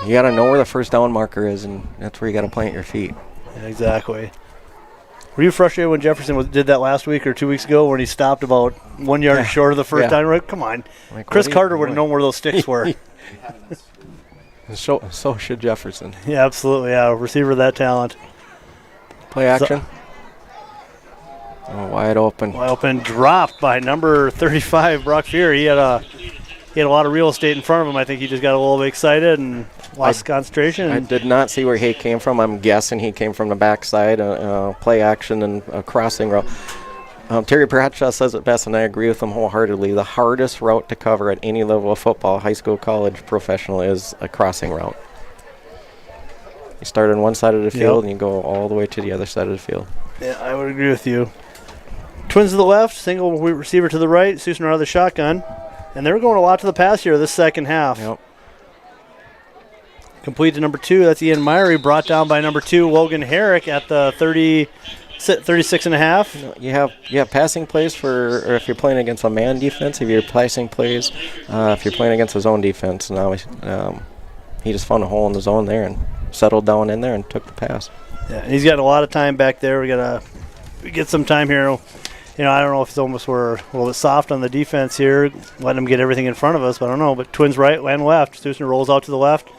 You got to know where the first down marker is, and that's where you got to plant your feet. Yeah, exactly. Were you frustrated when Jefferson did that last week or 2 weeks ago when he stopped about 1 yard short of the first down? Right? Come on. Like, Chris Carter would have known where those sticks were. So should Jefferson. Yeah, absolutely. Yeah, receiver of that talent. Play action. Wide open. Wide open. Dropped by number 35, Brock Fear. He had a lot of real estate in front of him. I think he just got a little bit excited and lost concentration. I did not see where he came from. I'm guessing he came from the backside, play action and a crossing route. Terry Bradshaw says it best, and I agree with him wholeheartedly. The hardest route to cover at any level of football, high school, college, professional, is a crossing route. You start on one side of the field and you go all the way to the other side of the field. Yeah, I would agree with you. Twins to the left, single receiver to the right, Susner out of the shotgun. And they're going a lot to the pass here this second half. Yep. Complete to number 2. That's Ian Myrie, brought down by number 2, Logan Herrick at the 36 and a half. You have passing plays or if you're playing against a man defense, if you're passing plays, if you're playing against a zone defense. Now he just found a hole in the zone there and settled down in there and took the pass. Yeah, and he's got a lot of time back there. We get some time here. You know, I don't know if it's almost we're a little bit soft on the defense here, letting them get everything in front of us, but I don't know. But Twins right and left. Susner rolls out to the left.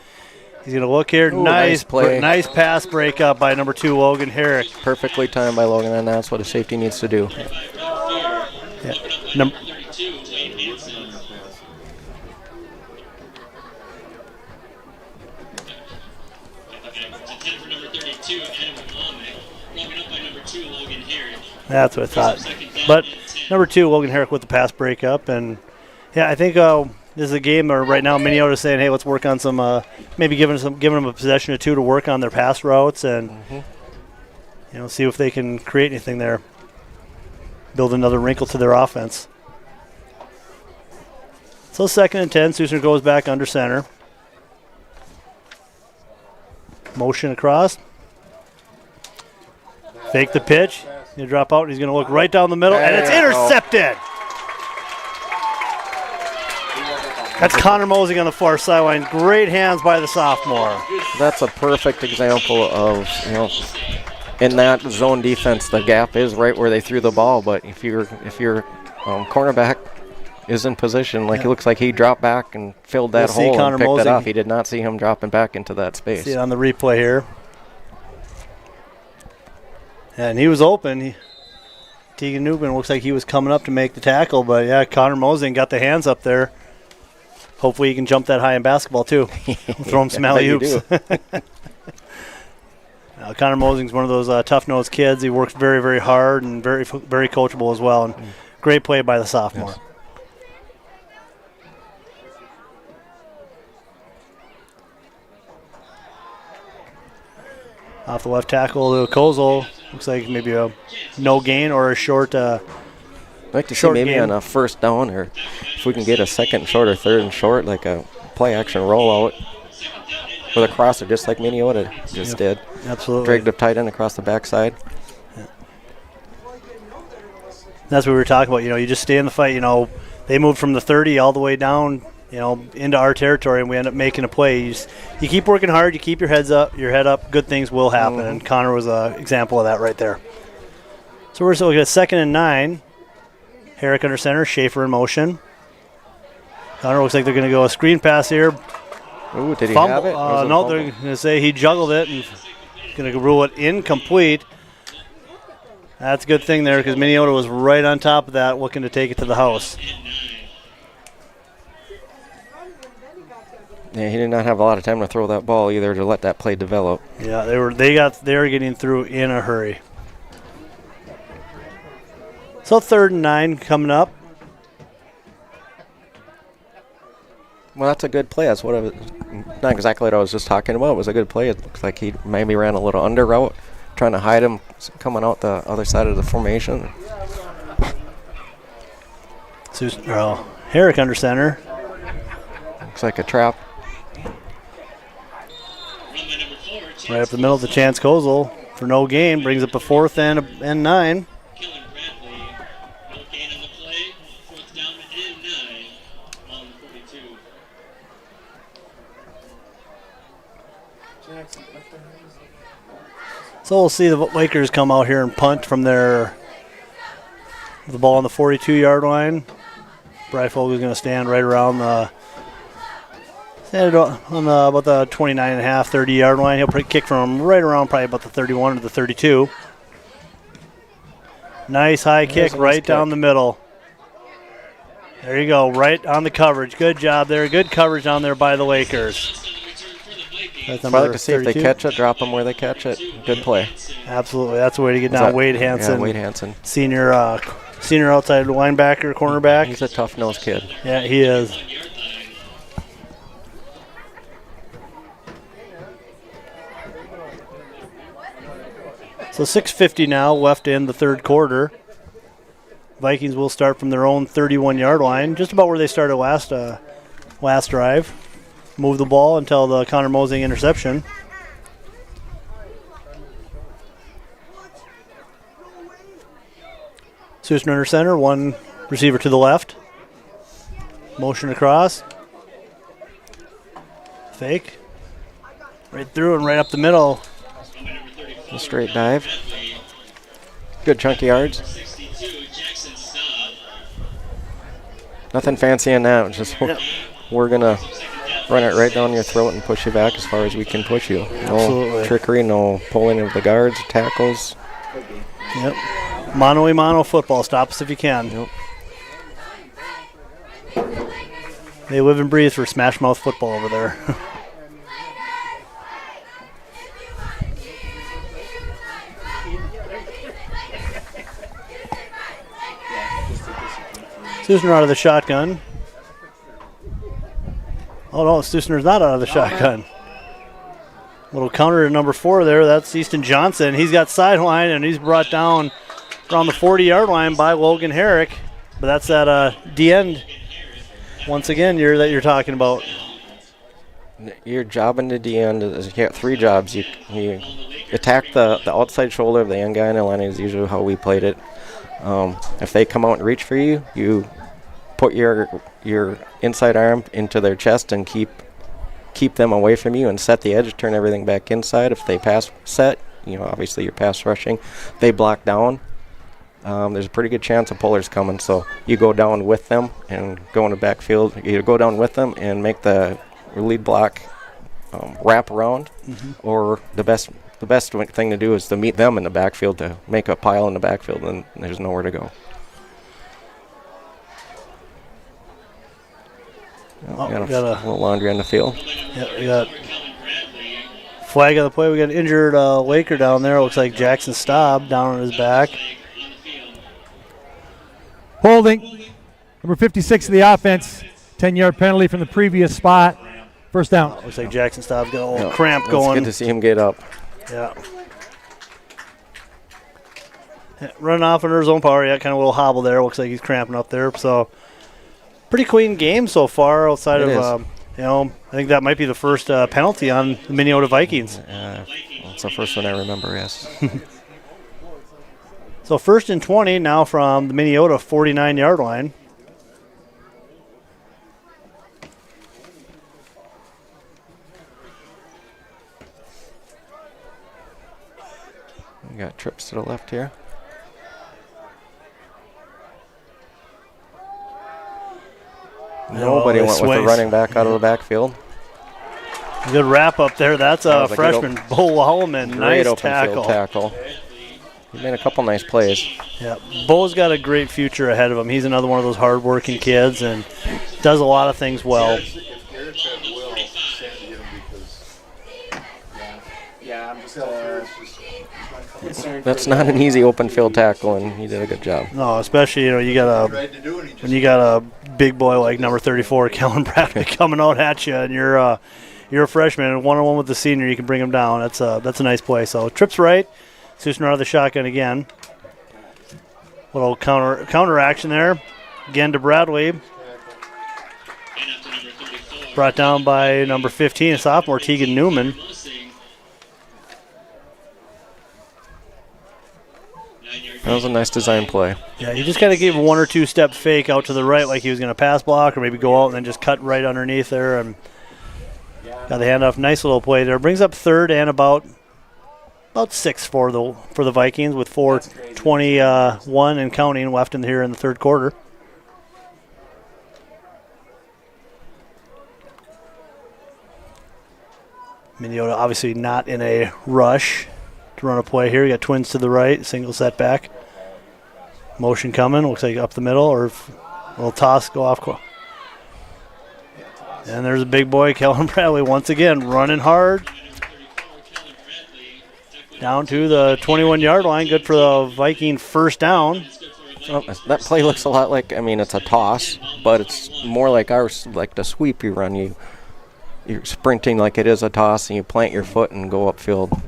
He's going to look here. Ooh, nice play. Nice pass breakup by number 2, Logan Herrick. Perfectly timed by Logan, and that's what a safety needs to do. Yeah. Number 32, Wayne Hanson. Attempt for number 32, Adam Mohammed. Broken up by number 2, Logan Herrick. That's what I thought. But number 2, Logan Herrick with the pass breakup. And, yeah, I think this is a game where right now Minneota is saying, hey, let's work on some, maybe giving them a possession or two to work on their pass routes and, see if they can create anything there. Build another wrinkle to their offense. So 2nd and 10, Susner goes back under center. Motion across. Fake the pitch. He'll drop out, and he's going to look right down the middle, and it's intercepted. That's Connor Mosing on the far sideline. Great hands by the sophomore. That's a perfect example of, in that zone defense, the gap is right where they threw the ball. But if your cornerback is in position, it looks like he dropped back and filled that hole and picked it off. He did not see him dropping back into that space. See it on the replay here. And he was open. Tegan Newman looks like he was coming up to make the tackle, but yeah, Connor Mosing got the hands up there. Hopefully he can jump that high in basketball too. Throw him some alley-oops. Connor Mosing's one of those tough-nosed kids. He works very, very hard and very, very coachable as well. And great play by the sophomore. Yes. Off the left tackle to Kozel. Looks like maybe a no gain or a short. I'd like to see maybe game on a first down, or if we can get a 2nd and short or 3rd and short, like a play action rollout with a crosser, just like Minneota just did. Absolutely. Dragged up tight end across the backside. Yeah. That's what we were talking about. You just stay in the fight. They moved from the 30 all the way down, into our territory, and we end up making a play. You keep working hard. You keep your head up. Good things will happen, and Connor was an example of that right there. So we're still looking at 2nd and 9. Herrick under center, Schaefer in motion. Connor looks like they're going to go a screen pass here. Ooh, did he fumble. have it? No, they're going to say he juggled it and going to rule it incomplete. That's a good thing there because Minneota was right on top of that, looking to take it to the house. Yeah, he did not have a lot of time to throw that ball either to let that play develop. Yeah, they were getting through in a hurry. So 3rd and 9 coming up. Well, that's a good play. That's what not exactly what I was just talking about. It was a good play. It looks like he maybe ran a little under route, trying to hide him coming out the other side of the formation. Herrick under center. Looks like a trap. Right up the middle to Chance Kozel for no gain. Brings up a 4th and 9. So we'll see the Lakers come out here and punt from the ball on the 42-yard line. Breifogel is going to stand right around about the 29.5, 30-yard line. He'll kick from right around probably about the 31 to the 32. Nice high kick right down the middle. There you go, right on the coverage. Good job there. Good coverage down there by the Lakers. I'd like to see 32. If they catch it, drop them where they catch it. Good play. Absolutely. That's the way to get down. Wade Hansen. Yeah, Wade Hansen. Senior outside linebacker, cornerback. He's a tough-nosed kid. Yeah, he is. So 6:50 now left in the third quarter. Vikings will start from their own 31-yard line, just about where they started last drive. Move the ball until the Connor Mosing interception. Susner under center, one receiver to the left. Motion across. Fake. Right through and right up the middle. A straight dive. Good chunky yards. Nothing fancy in that. Just we're going to run it right down your throat and push you back as far as we can push you. No Absolutely. Trickery, no pulling of the guards, tackles. Yep. Mano-a-mano football. Stop us if you can. Yep. They live and breathe for smash mouth football over there. Susner out of the shotgun. Oh, no, Susner's not out of the shotgun. Little counter to number 4 there. That's Easton Johnson. He's got sideline, and he's brought down around the 40-yard line by Logan Herrick. But that's that D-end, once again, that you're talking about. Your job in the D-end is you get 3 jobs. You attack the outside shoulder of the end guy in the line is usually how we played it. If they come out and reach for you, you put your inside arm into their chest and keep them away from you and set the edge, turn everything back inside. If they pass set, obviously you're pass rushing. They block down. There's a pretty good chance a puller's coming, so you go down with them and go in the backfield. You go down with them and make the lead block wrap around, or the best thing to do is to meet them in the backfield, to make a pile in the backfield, and there's nowhere to go. Oh, got a little laundry on the field. Yep, we got flag on the play. We got an injured Laker down there. Looks like Jackson Staub down on his back. Holding. Number 56 of the offense. 10-yard penalty from the previous spot. First down. Looks like Jackson Staub's got a little cramp going. It's good to see him get up. Yeah. Running off under his own power. Yeah, kind of a little hobble there. Looks like he's cramping up there. So, pretty clean game so far outside of, I think that might be the first penalty on the Minneota Vikings. It's the first one I remember, yes. So, 1st and 20 now from the Minneota 49-yard line. We got trips to the left here. Nobody went with the running back out of the backfield. Good wrap up there. That's a freshman, Bo Wallman. Nice tackle. He made a couple nice plays. Yeah, Bo's got a great future ahead of him. He's another one of those hard-working kids and does a lot of things well. That's not an easy open field tackle, and he did a good job. No, especially when you got a big boy like number 34, Kellen Bradley, coming out at you, and you're a freshman and one-on-one with the senior, you can bring him down. That's a nice play. So trips right, Susner out of the shotgun again. Little counter action there, again to Bradley. Brought down by number 15, a sophomore, Tegan Newman. That was a nice design play. Yeah, he just kind of gave a 1 or 2 step fake out to the right like he was going to pass block or maybe go out and then just cut right underneath there and got the handoff. Nice little play there. Brings up third and about 6 for the Vikings with 4:21 and counting left here in the third quarter. Minneota obviously not in a rush to run a play here. You got twins to the right, single setback. Motion coming, looks like up the middle, or a little toss go off. And there's a big boy, Kellen Bradley, once again running hard. Down to the 21-yard line, good for the Viking first down. Oh, that play looks a lot like, it's a toss, but it's more like ours, like the sweep you run. You're sprinting like it is a toss, and you plant your foot and go upfield.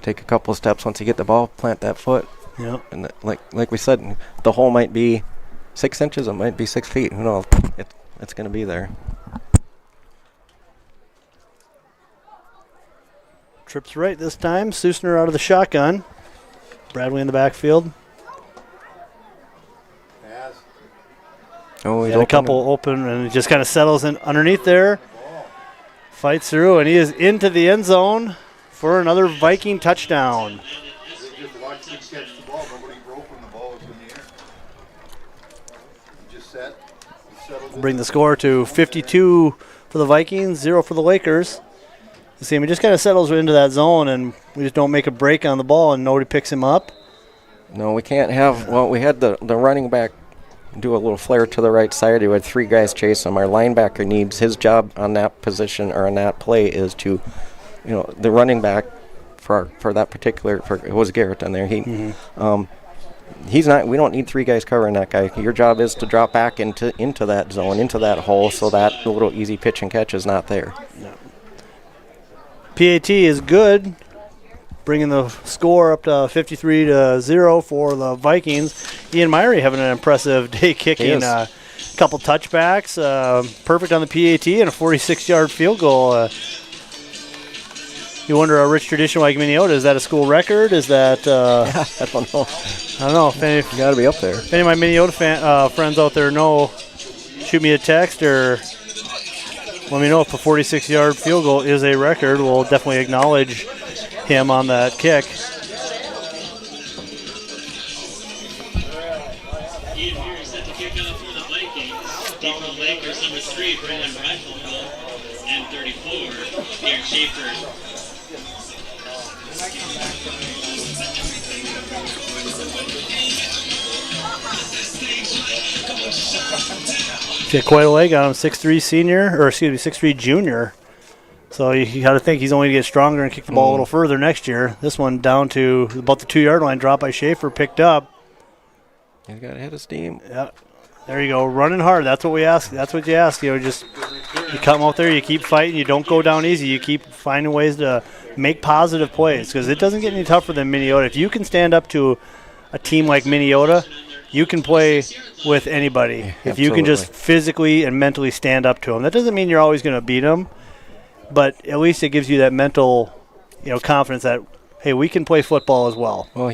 Take a couple of steps once you get the ball, plant that foot. Yeah. And like we said, the hole might be 6 inches, it might be 6 feet. Who knows? It's going to be there. Trips right this time. Susner out of the shotgun. Bradley in the backfield. Oh, he's a couple open, and it just kind of settles in underneath there. Fights through, and he is into the end zone for another Viking touchdown. Bring the score to 52 for the Vikings, 0 for the Lakers. You see him, he just kind of settles into that zone, and we just don't make a break on the ball, and nobody picks him up. No, we can't have, we had the running back do a little flare to the right side. We had 3 guys chase him. Our linebacker needs, his job on that position or on that play is to, the running back for that particular, it was Garrett on there. He's not, we don't need 3 guys covering that guy. Your job is to drop back into that zone, into that hole, so that little easy pitch and catch is not there. No. PAT is good, bringing the score up to 53-0 for the Vikings. Ian Myrie having an impressive day kicking. A couple touchbacks, perfect on the PAT, and a 46-yard field goal. You wonder, a rich tradition like Minneota, is that a school record? Is that... I don't know. I don't know. You got to be up there. If any of my Minneota friends out there know, shoot me a text or let me know if a 46-yard field goal is a record. We'll definitely acknowledge him on that kick. Ian Myrie set to kick off for the Vikings. Deep for the Lakers, number 3, Brendan Rifle, and 34, Garrett Schaefer. Get quite a leg on him, 6'3 junior. So you got to think he's only going to get stronger and kick the ball a little further next year. This one down to about the 2-yard line, dropped by Schaefer, picked up. He's got a head of steam. Yeah. There you go, running hard. That's what we ask. That's what you ask. You come out there, you keep fighting, you don't go down easy. You keep finding ways to make positive plays because it doesn't get any tougher than Minneota. If you can stand up to a team like Minneota, you can play with anybody. Yeah, if you can just physically and mentally stand up to them. That doesn't mean you're always going to beat them, but at least it gives you that mental, confidence that, hey, we can play football as well. Well,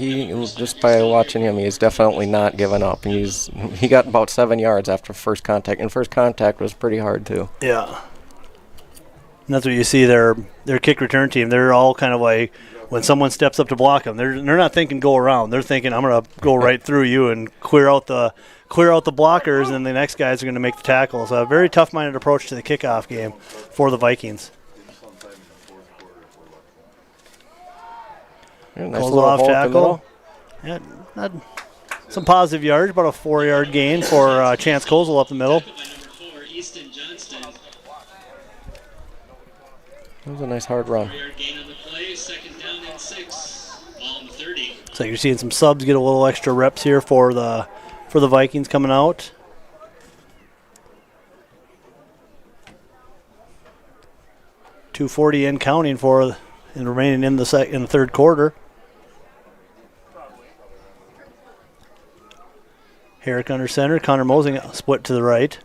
just by watching him, he's definitely not giving up. He got about 7 yards after first contact, and first contact was pretty hard too. Yeah. And that's what you see their kick return team. They're all kind of like, when someone steps up to block them, they're not thinking go around. They're thinking I'm going to go right through you and clear out the blockers, and then the next guys are going to make the tackles. A very tough-minded approach to the kickoff game for the Vikings. Yeah, nice little off tackle. Yeah, not some positive yards, about a 4-yard gain for Chance Kozel up the middle. That was a nice hard run. So you're seeing some subs get a little extra reps here for the Vikings coming out. .240 and counting and remaining in the third quarter. Herrick under center. Connor Mosing split to the right.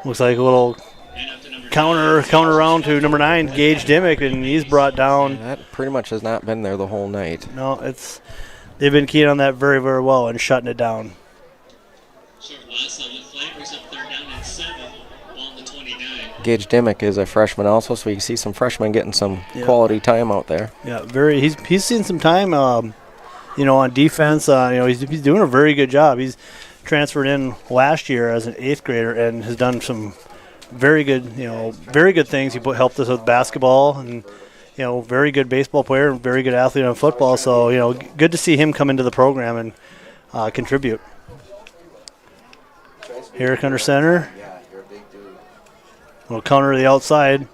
Looks like a little counter around to number 9, Gage Dimmick, and he's brought down. That pretty much has not been there the whole night. No, they've been keying on that very, very well and shutting it down. Short loss on the flag, brings up 3rd down and 7. Ball on the 29. Gage Dimmick is a freshman also, so you see some freshmen getting some quality time out there. Yeah, he's seen some time, on defense. He's doing a very good job. He's transferred in last year as an 8th grader and has done some very good things. He helped us with basketball and, very good baseball player and very good athlete on football. So, good to see him come into the program and contribute. Herrick under center. We'll counter to the outside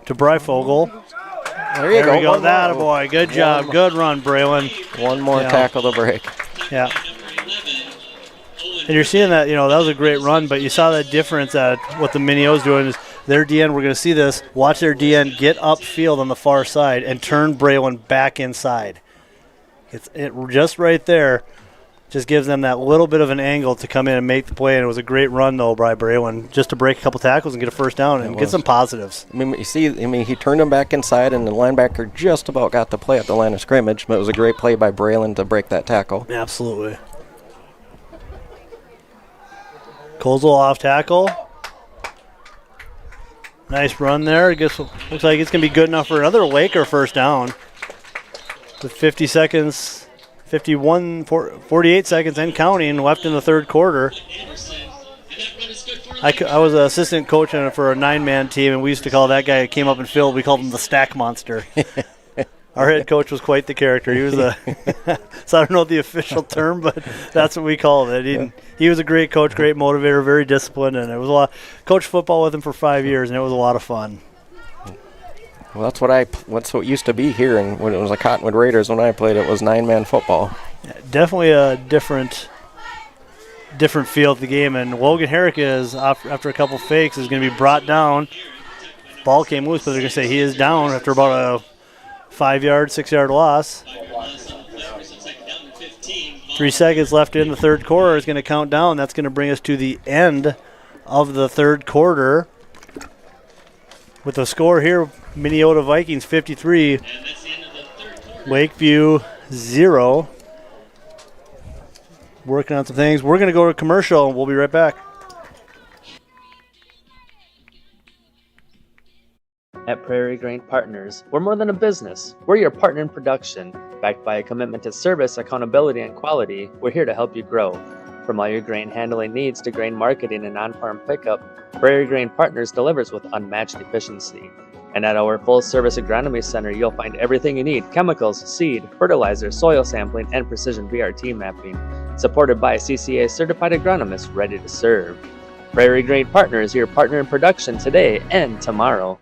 to Breifogel. There we go. That boy. Good job. Good run, Braylon. One more tackle to break. Yeah. And you're seeing that, that was a great run, but you saw that difference at what the Minneota's doing is their DN, we're going to see this, watch their DN get upfield on the far side and turn Braylon back inside. It just right there just gives them that little bit of an angle to come in and make the play, and it was a great run, though, by Braylon, just to break a couple tackles and get a first down and get some positives. He turned him back inside, and the linebacker just about got the play at the line of scrimmage, but it was a great play by Braylon to break that tackle. Absolutely. Kozel off tackle. Nice run there. Looks like it's going to be good enough for another Laker first down. With 48 seconds and counting left in the third quarter. I was an assistant coach for a 9-man team, and we used to call that guy who came up and filled, we called him the stack monster. Our head coach was quite the character. He was so I don't know the official term, but that's what we called it. He was a great coach, great motivator, very disciplined, and it was a lot. Coached football with him for 5 years, and it was a lot of fun. Well, that's what used to be here, and when it was the Cottonwood Raiders when I played, it was 9-man football. Yeah, definitely a different feel of the game, and Logan Herrick is after a couple fakes is going to be brought down. Ball came loose, but they're going to say he is down after about a 5-yard, 6-yard loss. 3 seconds left in the third quarter is going to count down. That's going to bring us to the end of the third quarter. With the score here, Minneota Vikings 53, Lakeview 0. Working on some things. We're going to go to commercial, and we'll be right back. At Prairie Grain Partners, we're more than a business. We're your partner in production. Backed by a commitment to service, accountability, and quality, we're here to help you grow. From all your grain handling needs to grain marketing and on-farm pickup, Prairie Grain Partners delivers with unmatched efficiency. And at our full-service agronomy center, you'll find everything you need: chemicals, seed, fertilizer, soil sampling, and precision VRT mapping. Supported by a CCA-certified agronomist ready to serve. Prairie Grain Partners, your partner in production today and tomorrow.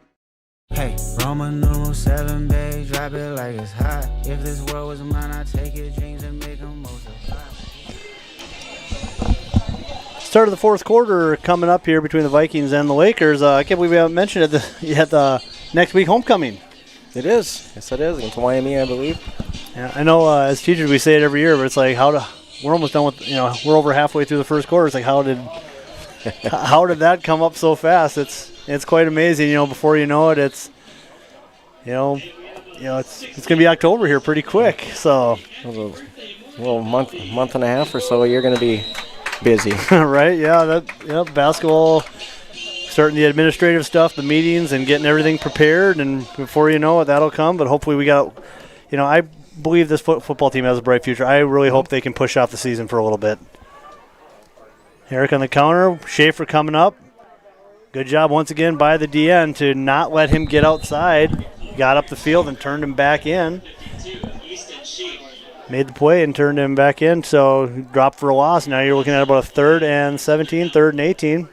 Hey, Roman numeral 7, babe, drop it like it's hot. If this world was mine, I'd take your dreams and make them multiply. Start of the fourth quarter coming up here between the Vikings and the Lakers. I can't believe we haven't mentioned it yet. Next week homecoming. It is. Yes, it is. Against Miami, I believe. Yeah, I know as teachers we say it every year, but it's like we're almost done with, we're over halfway through the first quarter. It's like how did that come up so fast? It's quite amazing. Before you know it, it's it's gonna be October here pretty quick. So a little month and a half or so, you're gonna be busy. Right? Yeah. Basketball, starting the administrative stuff, the meetings, and getting everything prepared. And before you know it, that'll come. But hopefully we got. I believe this football team has a bright future. I really hope they can push off the season for a little bit. Herrick on the counter. Schaefer coming up. Good job once again by the DN to not let him get outside. Got up the field and turned him back in. Made the play and turned him back in, so dropped for a loss. Now you're looking at about a 3rd and 17, 3rd and 18.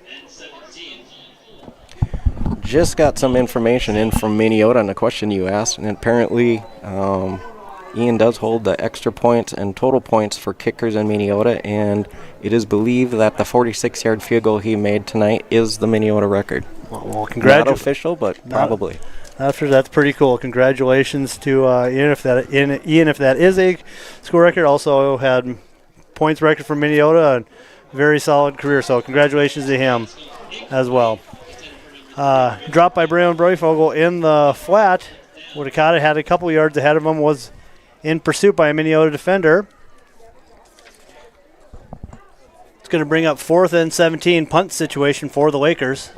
Just got some information in from Minneota on the question you asked, and apparently Ian does hold the extra points and total points for kickers in Minneota, and it is believed that the 46-yard field goal he made tonight is the Minneota record. Well, congratulations. Not official, but probably. That's pretty cool. Congratulations to Ian if that is a school record. Also had points record for Minneota and very solid career. So congratulations to him as well. Drop by Braylon Breyfogle in the flat. Would have caught it, had a couple yards ahead of him, was in pursuit by a Minneota defender. It's going to bring up 4th and 17 punt situation for the Lakers.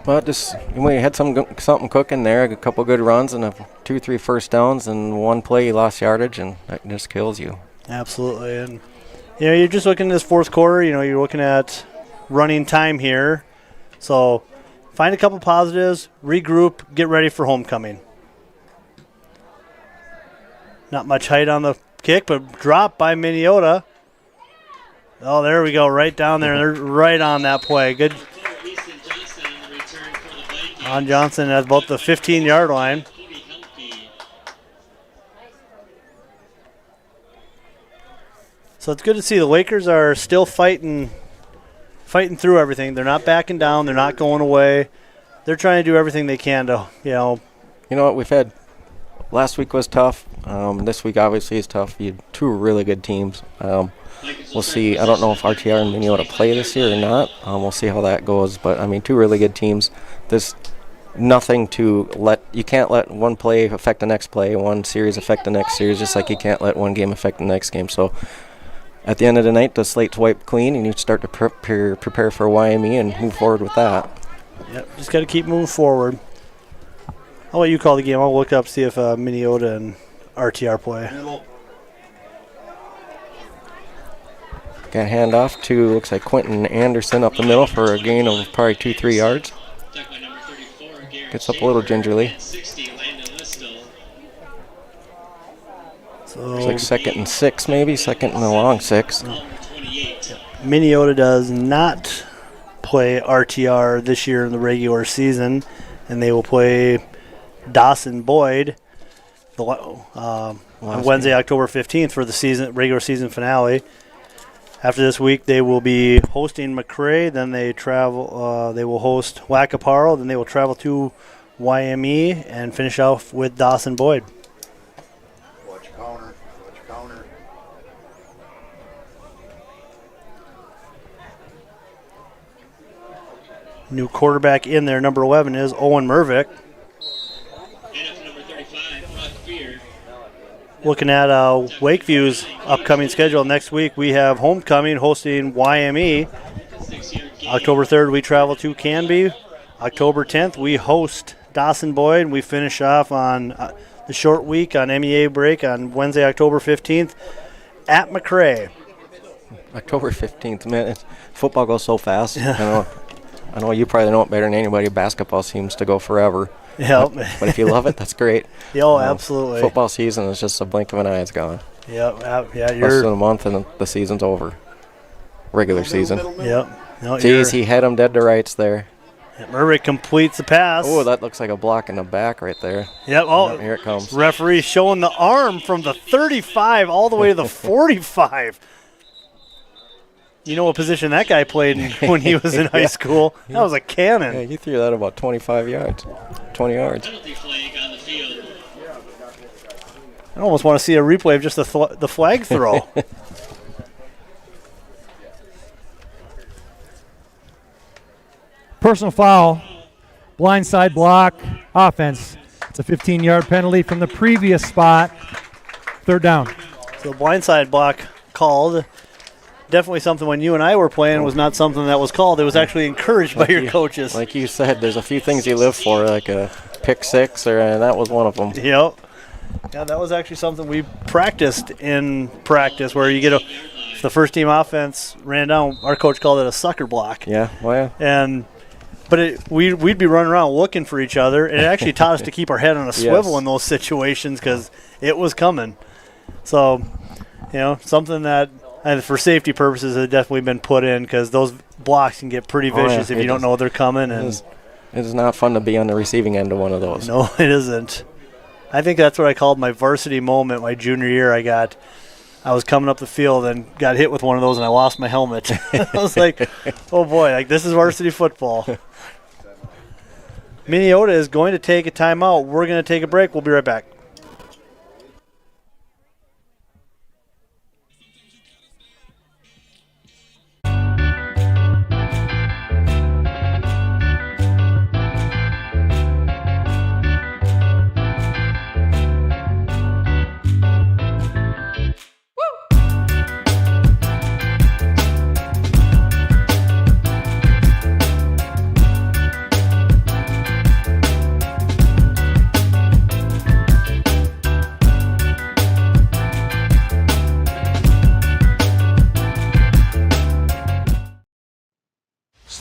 Well, we had something cooking there, a couple good runs and 2-3 first downs, and one play you lost yardage, and that just kills you. Absolutely. And you're just looking at this fourth quarter, you're looking at running time here. So find a couple positives, regroup, get ready for homecoming. Not much height on the kick, but drop by Minneota. Oh, there we go, right down there. They're right on that play. Good. On Johnson at about the 15-yard line. So it's good to see the Lakers are still fighting through everything. They're not backing down. They're not going away. They're trying to do everything they can to, You know what we've had? Last week was tough. This week obviously is tough. You had 2 really good teams. We'll see. I don't know if RTR and Minneota play this year or not. We'll see how that goes. But, 2 really good teams. There's nothing you can't let one play affect the next play, one series affect the next series, just like you can't let one game affect the next game. So at the end of the night, the slate's wiped clean, and you start to prepare for YME and move forward with that. Yep, just got to keep moving forward. I'll let you call the game. I'll look up, see if Minneota and RTR play. Got handoff to, looks like Quentin Anderson up the middle for a gain of probably 2-3 yards. Gets up a little gingerly. So looks like 2nd and 6 maybe, 2nd and a long 6. Minneota does not play RTR this year in the regular season, and they will play Dawson Boyd on Wednesday, October 15th for the regular season finale. After this week, they will be hosting McRae. Then they travel. They will host Wackaparo. Then they will travel to YME and finish off with Dawson Boyd. Watch your counter. Watch your counter. New quarterback in there, number 11, is Owen Mervick. Looking at Wakeview's upcoming schedule next week, we have homecoming hosting YME. October 3rd, we travel to Canby. October 10th, we host Dawson Boyd. We finish off on the short week on MEA break on Wednesday, October 15th at McRae. October 15th, man, football goes so fast. I know you probably know it better than anybody. Basketball seems to go forever. Yep. But if you love it, that's great. Absolutely. Football season is just a blink of an eye. It's gone. Yep. Less than a month and the season's over. Regular season. Yep. Jeez, he had him dead to rights there. Murray completes the pass. Oh, that looks like a block in the back right there. Yep. Oh, here it comes. Referee showing the arm from the 35 all the way to the 45. You know what position that guy played in when he was in high school? That was a cannon. Yeah, he threw that about 25 yards, 20 yards. I almost want to see a replay of just the flag throw. Personal foul, blindside block, offense. It's a 15-yard penalty from the previous spot. 3rd down. So blindside block called. Definitely something when you and I were playing was not something that was called. It was actually encouraged by your coaches. Like you said, there's a few things you live for, like a pick 6, and that was one of them. Yep. Yeah, that was actually something we practiced in practice, where you get if the first team offense ran down, our coach called it a sucker block. Yeah, well, yeah. But we'd be running around looking for each other, and it actually taught us to keep our head on a swivel in those situations because it was coming. So, something that for safety purposes has definitely been put in, because those blocks can get pretty vicious if you don't know they're coming. And it is not fun to be on the receiving end of one of those. No, it isn't. I think that's what I called my varsity moment my junior year. I was coming up the field and got hit with one of those, and I lost my helmet. I was like, oh boy, this is varsity football. Minneota is going to take a timeout. We're going to take a break. We'll be right back.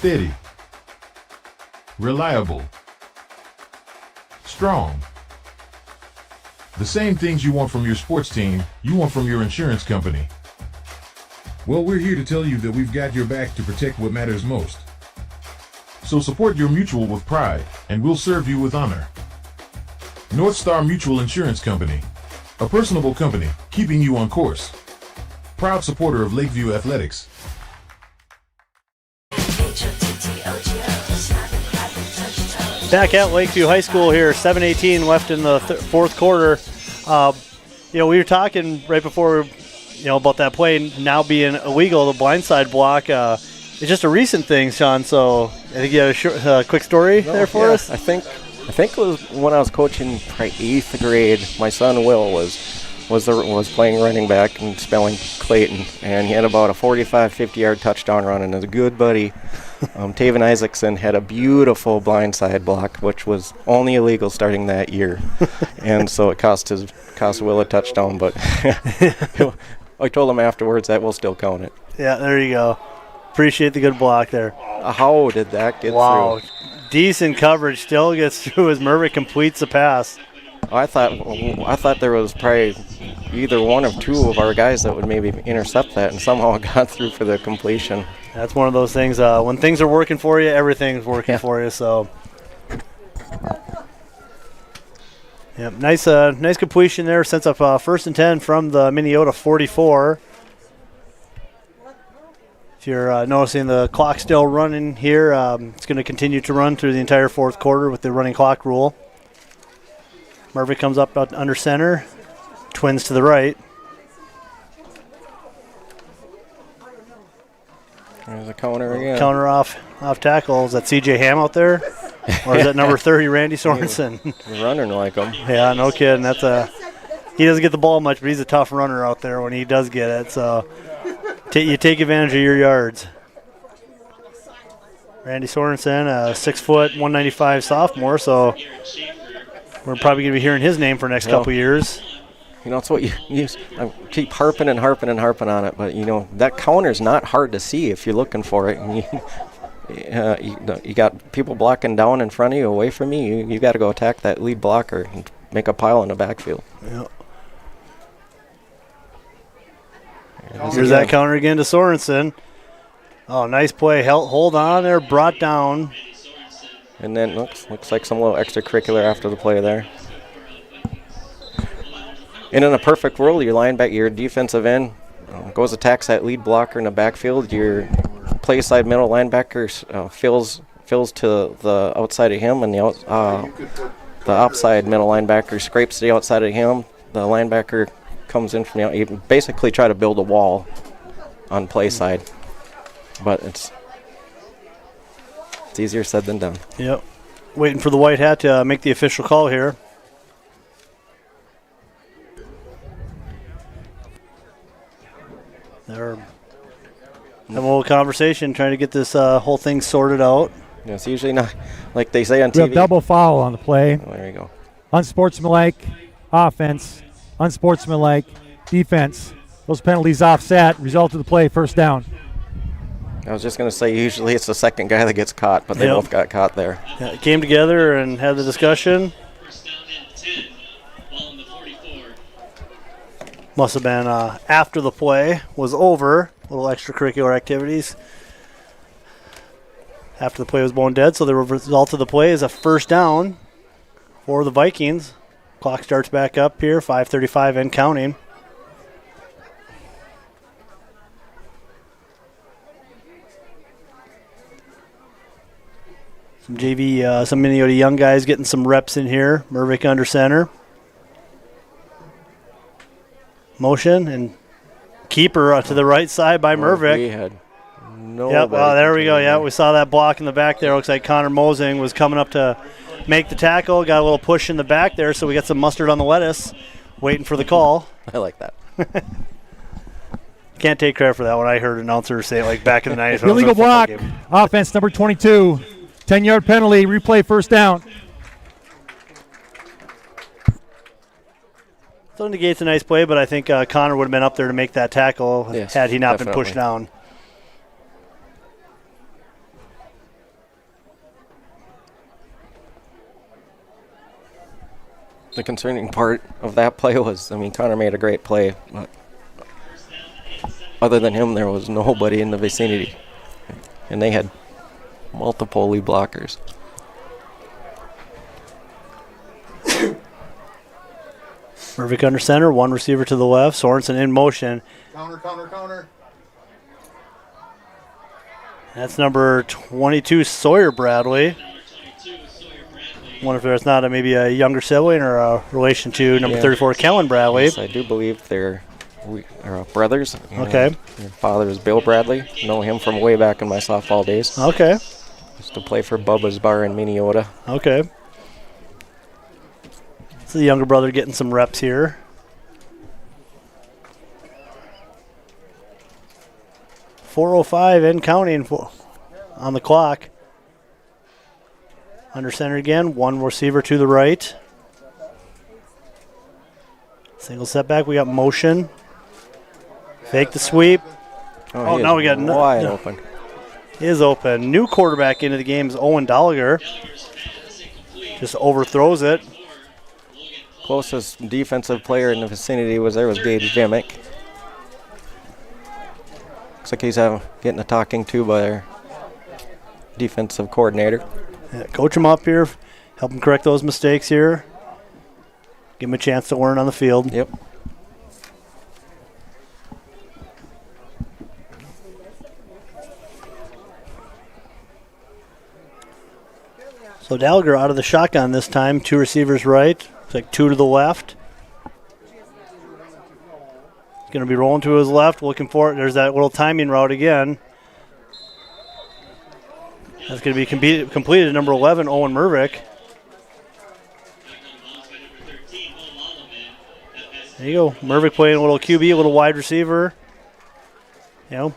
Steady. Reliable. Strong. The same things you want from your sports team, you want from your insurance company. Well, we're here to tell you that we've got your back to protect what matters most. So support your mutual with pride, and we'll serve you with honor. North Star Mutual Insurance Company. A personable company, keeping you on course. Proud supporter of Lakeview Athletics. Back at Lakeview High School here, 7:18 left in the fourth quarter. We were talking right before, about that play now being illegal, the blindside block. It's just a recent thing, Sean. So I think you had a quick story there for us. I think it was when I was coaching probably 8th grade. My son Will was playing running back and spelling Clayton, and he had about a 45-50-yard touchdown run, and his good buddy Taven Isaacson had a beautiful blindside block, which was only illegal starting that year, and so it cost Will a touchdown. But I told him afterwards that we'll still count it. Yeah, there you go. Appreciate the good block there. How did that get through? Decent coverage, still gets through as Mervick completes the pass. I thought there was probably either one of two of our guys that would maybe intercept that, and somehow it got through for the completion. That's one of those things. When things are working for you, everything's working for you. So, yeah, nice completion there. Sends up 1st and 10 from the Minneota 44. If you're noticing the clock still running here, it's going to continue to run through the entire fourth quarter with the running clock rule. Mervick comes up under center, twins to the right. There's a counter again. Counter off tackle. Is that C.J. Ham out there? Or is that number 30, Randy Sorensen? He's running like him. Yeah, no kidding. He doesn't get the ball much, but he's a tough runner out there when he does get it. So you take advantage of your yards. Randy Sorensen, a 6 foot, 195 sophomore, so we're probably going to be hearing his name for the next couple years. It's what you I keep harping and harping and harping on it, but that counter's not hard to see if you're looking for it. And you got people blocking down in front of you, away from you. You got to go attack that lead blocker and make a pile in the backfield. Yep. Here's that counter again to Sorensen. Oh, nice play. Hold on there, brought down. And then looks like some little extracurricular after the play there. And in a perfect world, your defensive end goes attacks that lead blocker in the backfield. Your play side middle linebacker fills to the outside of him, and the outside middle linebacker scrapes to the outside of him. The linebacker comes in from the out. You basically try to build a wall on play side, but it's easier said than done. Yep. Waiting for the white hat to make the official call here. They're having a little conversation, trying to get this whole thing sorted out. Yeah, it's usually not like they say on TV. We have double foul on the play. Oh, there you go. Unsportsmanlike offense, unsportsmanlike defense. Those penalties offset, result of the play, first down. I was just going to say usually it's the second guy that gets caught, but they both got caught there. Yeah, came together and had the discussion. Must have been after the play was over, little extracurricular activities. After the play was blown dead, so the result of the play is a first down for the Vikings. Clock starts back up here, 5:35 and counting. Some JV, some Minneota young guys getting some reps in here. Mervick under center. Motion and keeper to the right side by Mervick. We had Yep, well, there we go. Yeah, we saw that block in the back there. Looks like Connor Mosing was coming up to make the tackle. Got a little push in the back there, so we got some mustard on the lettuce waiting for the call. I like that. Can't take credit for that one. I heard announcers say it like back in the 90s. Illegal block. Offense number 22. 10-yard penalty. Replay first down. So negates a nice play, but I think Connor would have been up there to make that tackle had he not been pushed down. the concerning part of that play was, I mean, Connor made a great play, but other than him, there was nobody in the vicinity. And they had multiple lead blockers. Mervick under center, one receiver to the left. Sorensen in motion. Counter, counter, counter. That's number 22, Sawyer Bradley. Wonder if there's not maybe a younger sibling or a relation to number 34, Kellen Bradley. Yes, I do believe they're brothers. Okay. Your father is Bill Bradley. Know him from way back in my softball days. Okay. Used to play for Bubba's Bar in Minneota. Okay. So the younger brother getting some reps here. .405 and counting on the clock. Under center again, one receiver to the right. Single setback, we got motion. Fake the sweep. Oh, now we got wide open. Is open. New quarterback into the game is Owen Gallagher. Just overthrows it. Closest defensive player in the vicinity was Gage Jemick. Looks like he's getting a talking to by their defensive coordinator. Yeah, coach him up here, help him correct those mistakes here. Give him a chance to learn on the field. Yep. So Gallagher out of the shotgun this time. Two receivers right. Looks like two to the left. He's going to be rolling to his left, looking for it. There's that little timing route again. That's going to be completed. Number 11, Owen Mervick. There you go. Mervick playing a little QB, a little wide receiver. You know,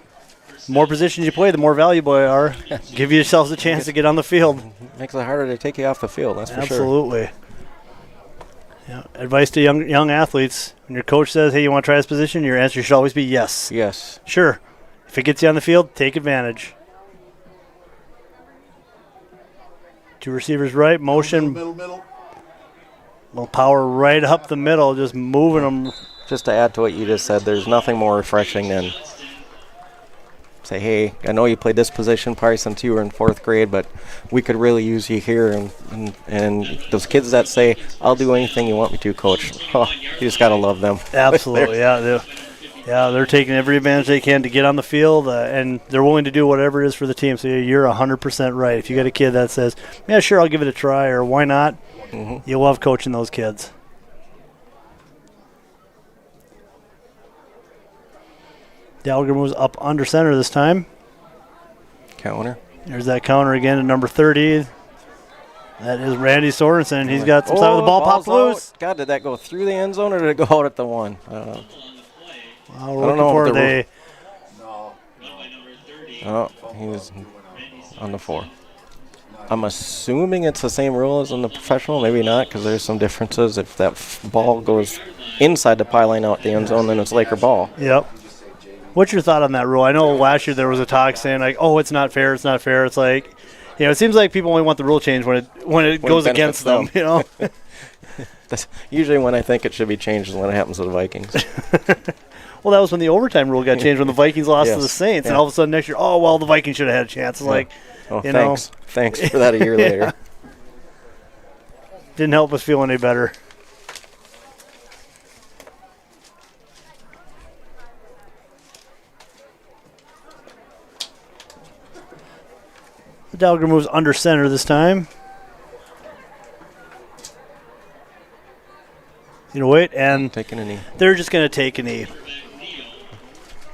the more positions you play, the more valuable they are. Give yourselves a chance to get on the field. Makes it harder to take you off the field, that's for sure. Absolutely. Yeah. Advice to young athletes. When your coach says, hey, you want to try this position, your answer should always be yes. Yes. Sure. If it gets you on the field, take advantage. Two receivers right, motion. Middle. Little power right up the middle, just moving them. Just to add to what you just said, there's nothing more refreshing than say, hey, I know you played this position probably since you were in 4th grade, but we could really use you here. And those kids that say, I'll do anything you want me to, coach. Oh, you just got to love them. Absolutely, yeah. They're taking every advantage they can to get on the field, and they're willing to do whatever it is for the team. So you're 100% right. If you got a kid that says, yeah, sure, I'll give it a try, or why not, you love coaching those kids. Gallagher moves up under center this time. Counter. There's that counter again at number 30. That is Randy Sorensen. He's got some side of the ball popped loose. God, did that go through the end zone or did it go out at the 1? I don't know. Well, we're looking for they. Oh, he was on the 4. I'm assuming it's the same rule as in the professional. Maybe not, because there's some differences. If that ball goes inside the pylon out the end zone, then it's Laker ball. Yep. What's your thought on that rule? I know last year there was a talk saying like, "Oh, it's not fair. It's not fair." It's like, you know, it seems like people only want the rule change when it goes against them. You know. That's usually when I think it should be changed is when it happens to the Vikings. Well, that was when the overtime rule got changed when the Vikings lost to the Saints, and all of a sudden next year, oh well, the Vikings should have had a chance. It's like, you know, thanks for that a year later. Didn't help us feel any better. The Gallagher moves under center this time. You know, wait, and taking a knee. They're just going to take a knee.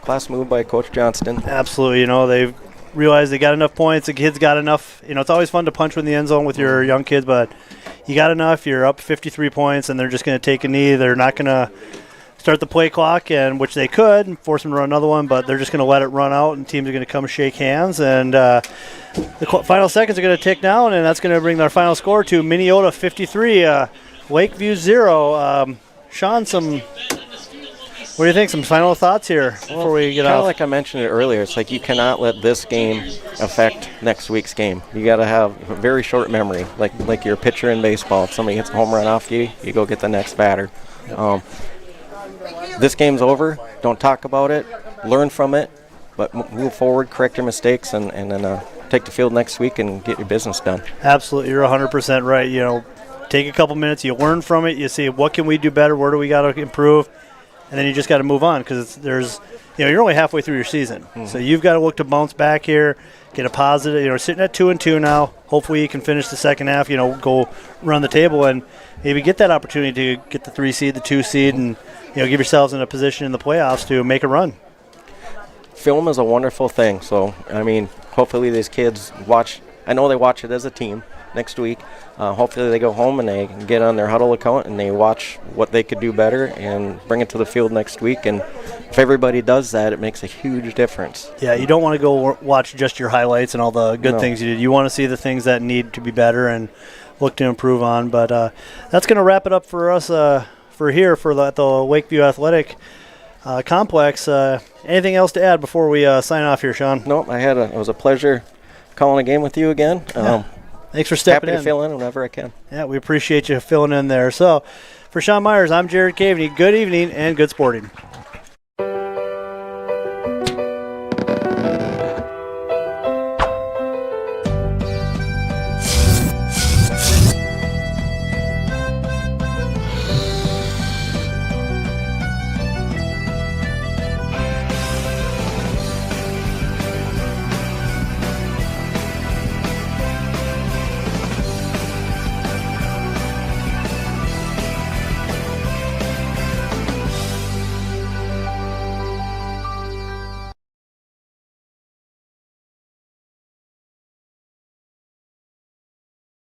Class move by Coach Johnston. Absolutely. You know, they've realized they got enough points. The kids got enough. You know, it's always fun to punch in the end zone with your young kids, but you got enough. You're up 53 points, and they're just going to take a knee. They're not going to start the play clock, and which they could, and force them to run another one, but they're just going to let it run out, and teams are going to come shake hands. And the final seconds are going to tick down, and that's going to bring our final score to Minneota 53, Lakeview 0. Sean, some What do you think? Some final thoughts here before we get Kind off? of like I mentioned it earlier, it's like you cannot let this game affect next week's game. You got to have a very short memory, like your pitcher in baseball. If somebody hits a home run off you, you go get the next batter. This game's over. Don't talk about it. Learn from it, but move forward, correct your mistakes, and then take the field next week and get your business done. Absolutely, you're 100% right. You know, take a couple minutes, you learn from it, you see what can we do better, where do we got to improve, and then you just got to move on because you're only halfway through your season, so you've got to look to bounce back here, get a positive. We're sitting at 2-2 now. Hopefully, you can finish the second half. Go run the table and maybe get that opportunity to get the 3 seed, the 2 seed, and give yourselves in a position in the playoffs to make a run. Film is a wonderful thing. So, I mean, hopefully these kids watch. I know they watch it as a team next week. Hopefully they go home and they get on their huddle account and they watch what they could do better and bring it to the field next week. And if everybody does that, it makes a huge difference. Yeah, you don't want to go watch just your highlights and all the good things you did. You want to see the things that need to be better and look to improve on. But that's going to wrap it up for us the Lakeview Athletic Complex. Anything else to add before we sign off here, Sean? No, it was a pleasure calling a game with you again. Thanks for stepping in. Happy to fill in whenever I can. Yeah, we appreciate you filling in there. So, for Sean Myers, I'm Jared Caveney. Good evening and good sporting.